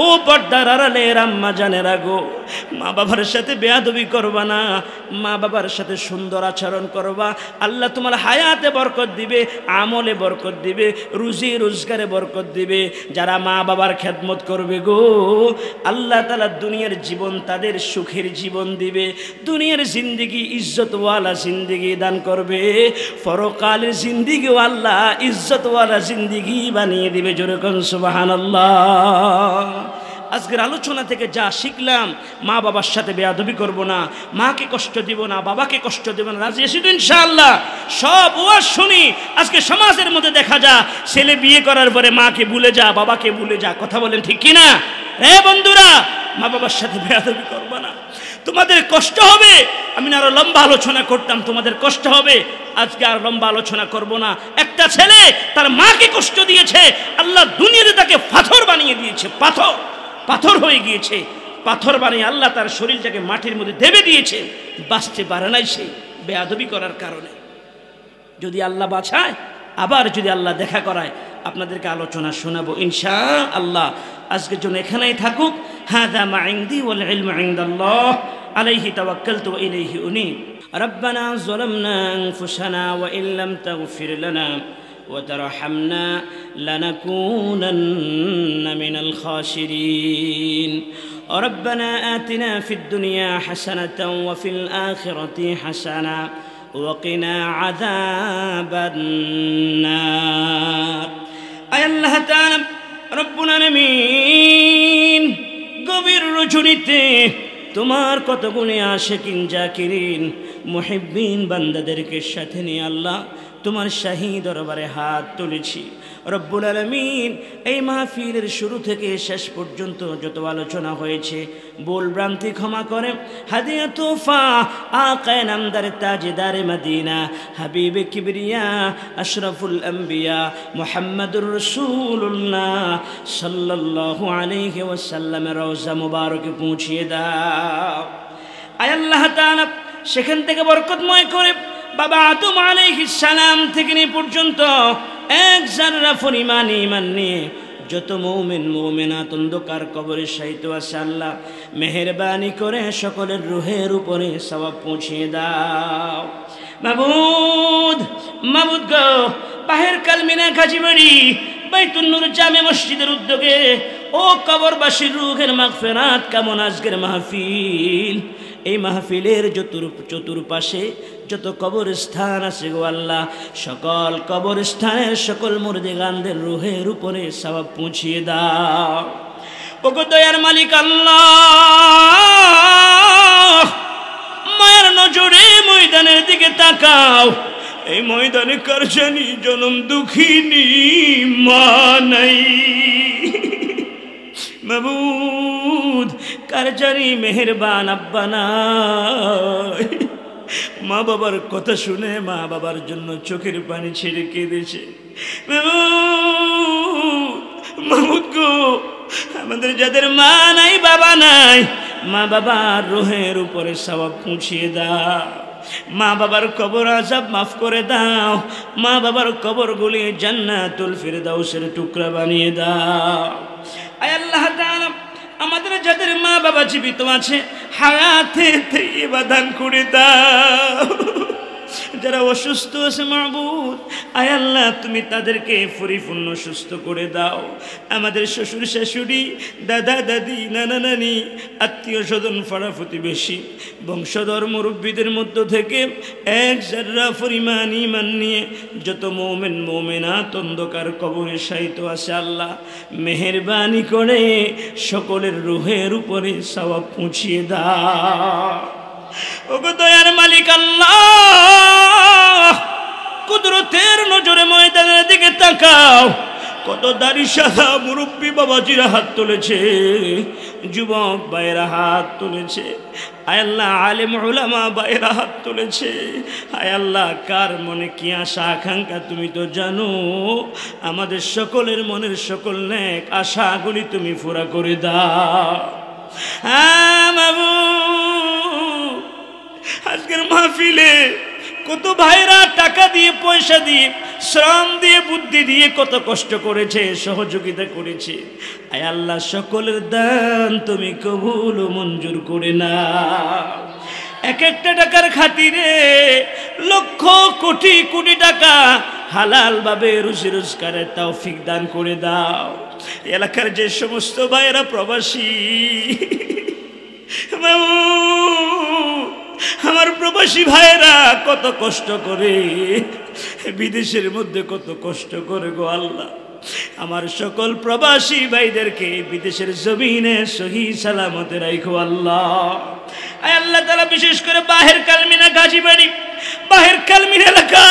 ও পর্দার আড়ালের আম্মা জানেরা গো, মা বাবার সাথে বেয়াদবি করবা না, মা বাবার সাথে সুন্দর আচরণ করবা। আল্লাহ তোমার হায়াতে বরকত দিবে, আমলে বরকত দিবে, রুজি রোজগারে বরকত দিবে। যারা মা বাবার খেদমত করবে গো, আল্লাহ তাআলা দুনিয়ার জীবন তাদের সুখের জীবন দিবে, দুনিয়ার জিন্দেগি ইজ্জতওয়ালা জিন্দেগি দান করবে, পরকালের জিন্দেগিও আল্লাহ ইজ্জতওয়ালা জিন্দেগি বানিয়ে দিবে। জোরে কোন সুবহানাল্লাহ। আজকের আলোচনা থেকে যা শিখলাম, মা বাবার সাথে বেয়াদবি করব না, মাকে কষ্ট দিব না, বাবাকে কষ্ট দেব না। রাজি আছি তো ইনশাআল্লাহ? সব ওয়াজ শুনি আজকে সমাজের মধ্যে দেখা যায়, ছেলে বিয়ে করার পরে মাকে ভুলে যা, বাবাকে ভুলে যা। কথা বলেন ঠিক কিনা? বন্ধুরা, মা বাবার সাথে বেয়াদবি করব না, তোমাদের কষ্ট হবে। আমি আরো লম্বা আলোচনা করতাম, তোমাদের কষ্ট হবে। আজকে আর লম্বা আলোচনা করব না। একটা ছেলে তার মাকে কষ্ট দিয়েছে, আল্লাহ দুনিয়াতে তাকে পাথর বানিয়ে দিয়েছে, পাথর হয়ে গিয়েছে। পাথর বানিয়ে আল্লাহ তার শরীরটাকে মাটির মধ্যে দেবে দিয়েছে, বাঁচতে পারে নাই সে বেয়াদবি করার কারণে। যদি আল্লাহ বাঁচায়, আবার যদি আল্লাহ দেখা করায়, আপনাদেরকে আলোচনা শোনাবো ইনশাআল্লাহ। আজকের জন্য এখানেই থাকুক। হাযা মা ইনদি ওয়াল ইলমু ইনদাল্লাহ, আলাইহি তাওয়াক্কালতু ওয়া ইলাইহি উনীব। রব্বানা যালামনা আনফুসানা ওয়া ইল্লাম তাগফির লানা وترحمنا لنكونن من الخاسرين. ربنا آتنا في الدنيا حسنة وفي الآخرة حسنة وقنا عذاب النار. أي الله تعالى رب العالمين গভীর রজনীতে তোমার কতগুলো আশিকিন জাকিরিন মুহিব্বিন বান্দাদেরকে সাথে নিয়ে আল্লাহ তোমার শাহী দরবারে হাত তুলেছি। রব্বুল আলামিন, এই মাহফিলের শুরু থেকে শেষ পর্যন্ত যত আলোচনা হয়েছে, ভুল ভ্রান্তি ক্ষমা করে। হাদিয়া তোফা আকায়ে নামদার তাজদারে মদিনা হাবিবে কিবরিয়া আশরাফুল আম্বিয়া মুহাম্মাদুর রাসূলুল্লাহ সাল্লাল্লাহু আলাইহি ওয়াসাল্লামের রওজা মুবারকে পৌঁছিয়ে দাও। আয় আল্লাহ তাআলা, সেখান থেকে বরকতময় করে বাবা আদম আলাইহিস সালাম থেকে নিয়ে পর্যন্ত এক যারা পরিমাণ ঈমান নিয়ে যত মুমিন মুমিনাত অন্ধকার কবরে শায়িত আছে আল্লাহ মেহেরবানি করে সকলের রুহের উপরে সওয়াব পৌঁছিয়ে দাও মাবুদ। মাবুদ গো, বাহের কালমিনা গাজীবাড়ি বাইতুন নূর জামে মসজিদের উদ্যোগে ও কবরবাসীর রুহের মাগফিরাত কামনা আজকের মাহফিল, এই মাহফিলের চতুর্পাশে যত কবরস্থান আছে গো আল্লাহ, সকল কবরস্থানের সকল মুর্দেগানদের রুহের উপরে সওয়াব পৌঁছিয়ে দাও। ওগো দয়ার মালিক আল্লাহ, মায়ের নজরে ময়দানের দিকে তাকাও। এই ময়দানে কার জানি জনম দুঃখিনী মা নাই মাবুদ, কার জানি মেহেরবান আব্বা নাই। মা বাবার কথা শুনে মা বাবার জন্য চোখের পানি ছেড়ে কেঁদেছে। মাবুদ গো, আমাদের যাদের মা নাই বাবা নাই, মা বাবার রুহের উপরে সওয়াব পৌঁছিয়ে দাও। মা বাবার কবর আযাব মাফ করে দাও। মা বাবার কবরগুলি জান্নাতুল ফিরদাউসের টুকরা বানিয়ে দাও। আয় আল্লাহ তাআলা, আমাদের যাদের মা বাবা জীবিত আছে হায়াতে তাইয়্যিবা দান করে দাও। যারা অসুস্থ আছে মাবুদ, আয় আল্লাহ তুমি তাদেরকে পরিপূর্ণ সুস্থ করে দাও। আমাদের শ্বশুর শাশুড়ি, দাদা দাদি, নানা নানি, আত্মীয় স্বজন, পাড়া প্রতিবেশী, বংশধর মুরব্বীদের মধ্য থেকে এক যারা পরিমাণ ঈমান নিয়ে যত মুমিন মুমিনাত অন্ধকার কবরে শায়িত আছে আল্লাহ মেহেরবানি করে সকলের রুহের উপরে সওয়াব পৌঁছিয়ে দাও। ওগো দয়ার মালিক আল্লাহ, কুদরতের নজরে ময়দানের দিকে তাকাও। কত দাড়ি সাদা মুরব্বী বাবাজিরা হাত তুলেছে, যুবক ভাইয়েরা হাত তুলেছে, আয় আল্লাহ আলেম উলামা ভাইয়েরা হাত তুলেছে। আয় আল্লাহ, কার মনে কি আশা আকাঙ্ক্ষা তুমি তো জানো। আমাদের সকলের মনের সকল নেক আশাগুলি তুমি পুরা করে দাও। আজকের মাহফিলে কত ভাইরা টাকা দিয়ে, পয়সা দিয়ে, শ্রম দিয়ে, বুদ্ধি দিয়ে কত কষ্ট করেছে, সহযোগিতা করেছে। আয় আল্লাহ, সকলের দান তুমি কবুল ও মঞ্জুর করে নাও। এক একটা টাকার খাতিরে লক্ষ কোটি কোটি টাকা হালাল ভাবে রুজি রোজগারের তৌফিক দান করে দাও। এলাকার যে সমস্ত ভাইরা প্রবাসী, আমার প্রবাসী ভাইরা কত কষ্ট করে, বিদেশের মধ্যে কত কষ্ট করে গো আল্লাহ, আমার সকল প্রবাসী ভাইদেরকে বিদেশের জমিনে সহি সালামতে রাখো আল্লাহ। আয় আল্লাহ তাআলা, বিশেষ করে বাহের কালমিনা গাজীবাড়ি, বাহের কালমিনা এলাকা,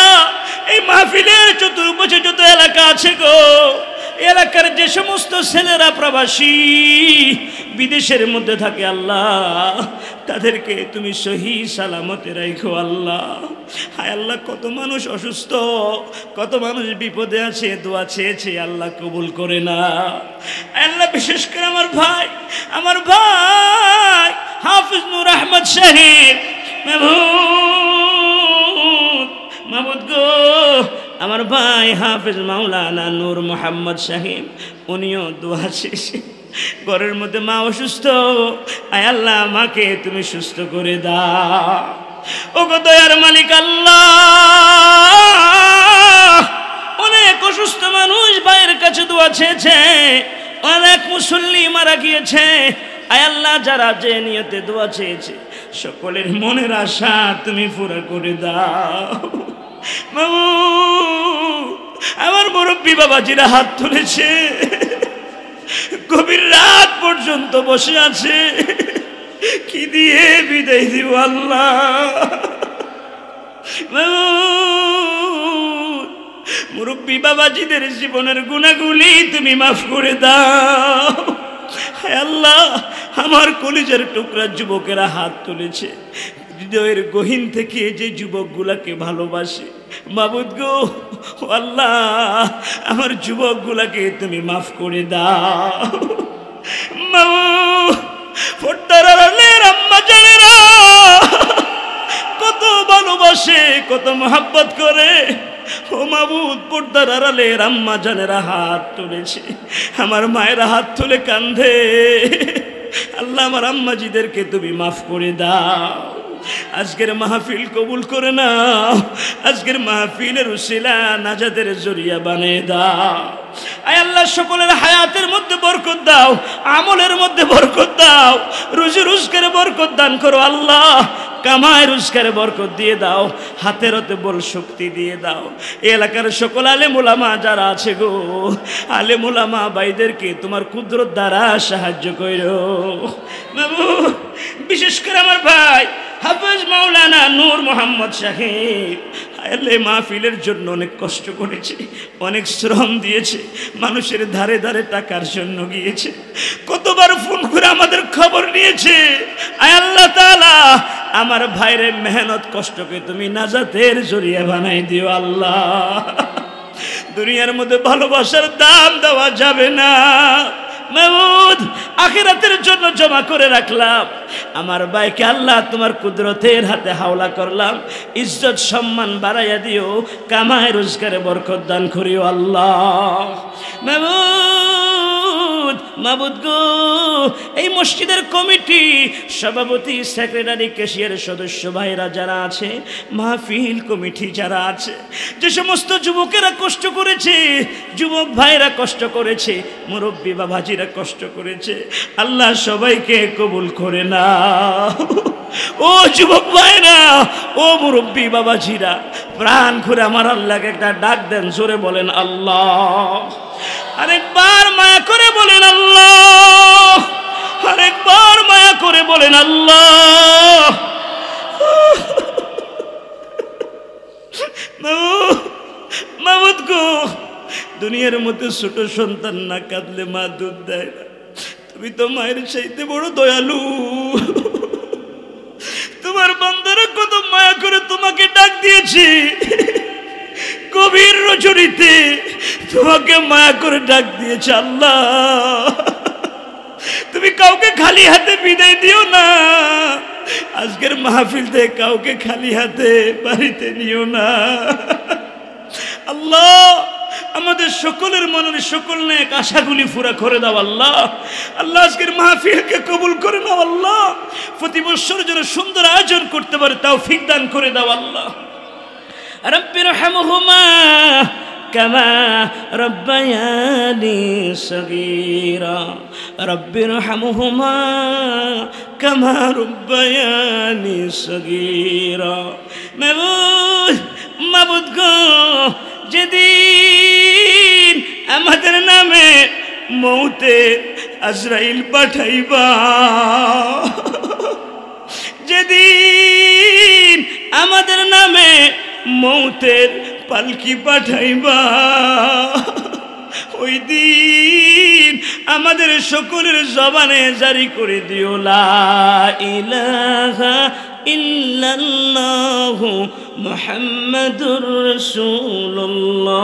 এই মাহফিলের চতুর্পাশে যত এলাকা আছে গো, এলাকার যে সমস্ত ছেলেরা প্রবাসী বিদেশের মধ্যে থাকে আল্লাহ, তাদেরকে তুমি সহি সালামতে রাখো আল্লাহ। হায় আল্লাহ, কত মানুষ অসুস্থ, কত মানুষ বিপদে আছে, দোয়া চেয়েছে আল্লাহ কবুল করে না। আল্লাহ, বিশেষ করে আমার ভাই হাফিজ নূর আহমদ সাহেব, মাবুদ গো, আমার ভাই হাফিজ মাওলানা নূর মোহাম্মদ সাহেব, উনিও দোয়া চেয়েছে। ঘরের মধ্যে মা অসুস্থ, আয় আল্লাহ মাকে তুমি সুস্থ করে দাও। ওগো দয়ার মালিক আল্লাহ, অনেক অসুস্থ মানুষ ভাইয়ের কাছে দোয়া চেয়েছে, অনেক মুসল্লি মারা গিয়েছে। আয় আল্লাহ, যারা যে নিয়তে দোয়া চেয়েছে সকলের মনের আশা তুমি পুরা করে দাও। আমার মুরব্বী বাবাজিরা হাত তুলেছে, গভীর রাত পর্যন্ত বসে আছে, কি দিয়ে বিদায় দিব আল্লাহ। মুরব্বী বাবাজিদের জীবনের গুনাহগুলি তুমি মাফ করে দাও। হে আল্লাহ, আমার কলিজার টুকরা যুবকেরা হাত তুলেছে, হৃদয়ের গহীন থেকে যে যুবকগুলাকে ভালোবাসে, মাবুদ গো আল্লাহ, আমার যুবকগুলাকে তুমি মাফ করে দাও। পর্দার আড়ালের আম্মা জানেরা কত ভালো ভালোবাসে, কত মহব্বত করে। ও মাবুদ, পর্দার আড়ালে আম্মা জানেরা হাত তুলেছে, আমার মায়েরা হাত তুলে কান্দে। আল্লাহ আমার আম্মাজিদেরকে তুমি মাফ করে দাও। আজকের মাহফিল কবুল করে নাও, আজকের মাহফিলের উসিলা নাজাতের জরিয়া বানিয়ে দাও। আয় আল্লাহ, সকলের হায়াতের মধ্যে বরকত দাও, আমলের মধ্যে বরকত দাও, রুজি রোজগারে বরকত দান করো আল্লাহ। কামায় রোজগারে বরকত দিয়ে দাও, হাতের হাতে বল শক্তি দিয়ে দাও। এই এলাকার সকল আলেম ওলামা যারা আছে গো, আলেম ওলামা ভাইদেরকে তোমার কুদরত দ্বারা সাহায্য করো মাবুদ। বিশেষ করে আমার ভাই হাফেজ মাওলানা নূর মোহাম্মদ সাহেব, মাহফিলের জন্য অনেক কষ্ট করেছে, অনেক শ্রম দিয়েছে, মানুষের ধারে ধারে টাকার জন্য গিয়েছে, কতবার ফোন করে আমাদের খবর নিয়েছে। আয় আল্লাহ তাআলা, আমার ভাইরে মেহনত কষ্টকে তুমি নাজাতের জরিয়া বানাই দিও আল্লাহ। দুনিয়ার মধ্যে ভালোবাসার দাম দেওয়া যাবে না মাবুদ, আখিরাতের জন্য জমা করে রাখলাম। আমার ভাইকে আল্লাহ তোমার কুদরতের হাতে হাওলা করলাম, ইজ্জত সম্মান বাড়াইয়া দিও, কামায় রোজগারে বরকত দান করিও আল্লাহ। মাবুদ, মাবুদ গো, এই মসজিদের কমিটি সভাপতি, সেক্রেটারি, ক্যাশিয়ার সদস্য ভাইরা যারা আছে, মাহফিল কমিটি যারা আছে, যে সমস্ত যুবকেরা কষ্ট করেছে, যুবক ভাইরা কষ্ট করেছে, মুরব্বী বাবাজিরা কষ্ট করেছে, আল্লাহ সবাইকে কবুল করে না। ও যুবক ভাইরা, ও মুরব্বী বাবাজিরা, প্রাণ করে আমার আল্লাহকে একটা ডাক দেন, জোরে বলেন আল্লাহ। আরেকবার মায়া করে বলেন আল্লাহ, আরেকবার মায়া করে বলেন আল্লাহ। মাবুদ গো, দুনিয়ার মধ্যে ছোট সন্তান না কাঁদলে মা দুধ দেয় না, তুমি তো মায়ের চাইতে বড় দয়ালু। তোমার বান্দারা কত মায়া করে তোমাকে ডাক দিয়েছে, গভীর রজনীতে তোমাকে মায়া করে ডাক দিয়েছে আল্লাহ। তুমি কাউকে খালি হাতে বিদায় দিও না, আজকের মাহফিল থেকে কাউকে খালি হাতে বাড়িতে নিও না আল্লাহ। আমাদের সকলের মনের সকল নেক আশাগুলি পুরা করে দাও আল্লাহ। আল্লাহ আজকের মাহফিলকে কবুল করে নাও আল্লাহ। প্রতি বছর যেন সুন্দর আয়োজন করতে পারে তৌফিক দান করে দাও আল্লাহ। রব্বির রহমহুমা কামা রব্বায়ানি সগীরা, রব্বির রহমহুমা কামা রব্বায়ানি সগীরা। মাবুদ, মাবুদ গো, যেদিন আমাদের নামে মৌতে আজরাইল পাঠাইবা, যেদিন আমাদের নামে মৌতের পালকি পাঠাইবা, ওই দিন আমাদের সকলের জবানে জারি করে দিও লা ইলাহা ইল্লাল্লাহু মুহাম্মাদুর রাসূলুল্লাহ।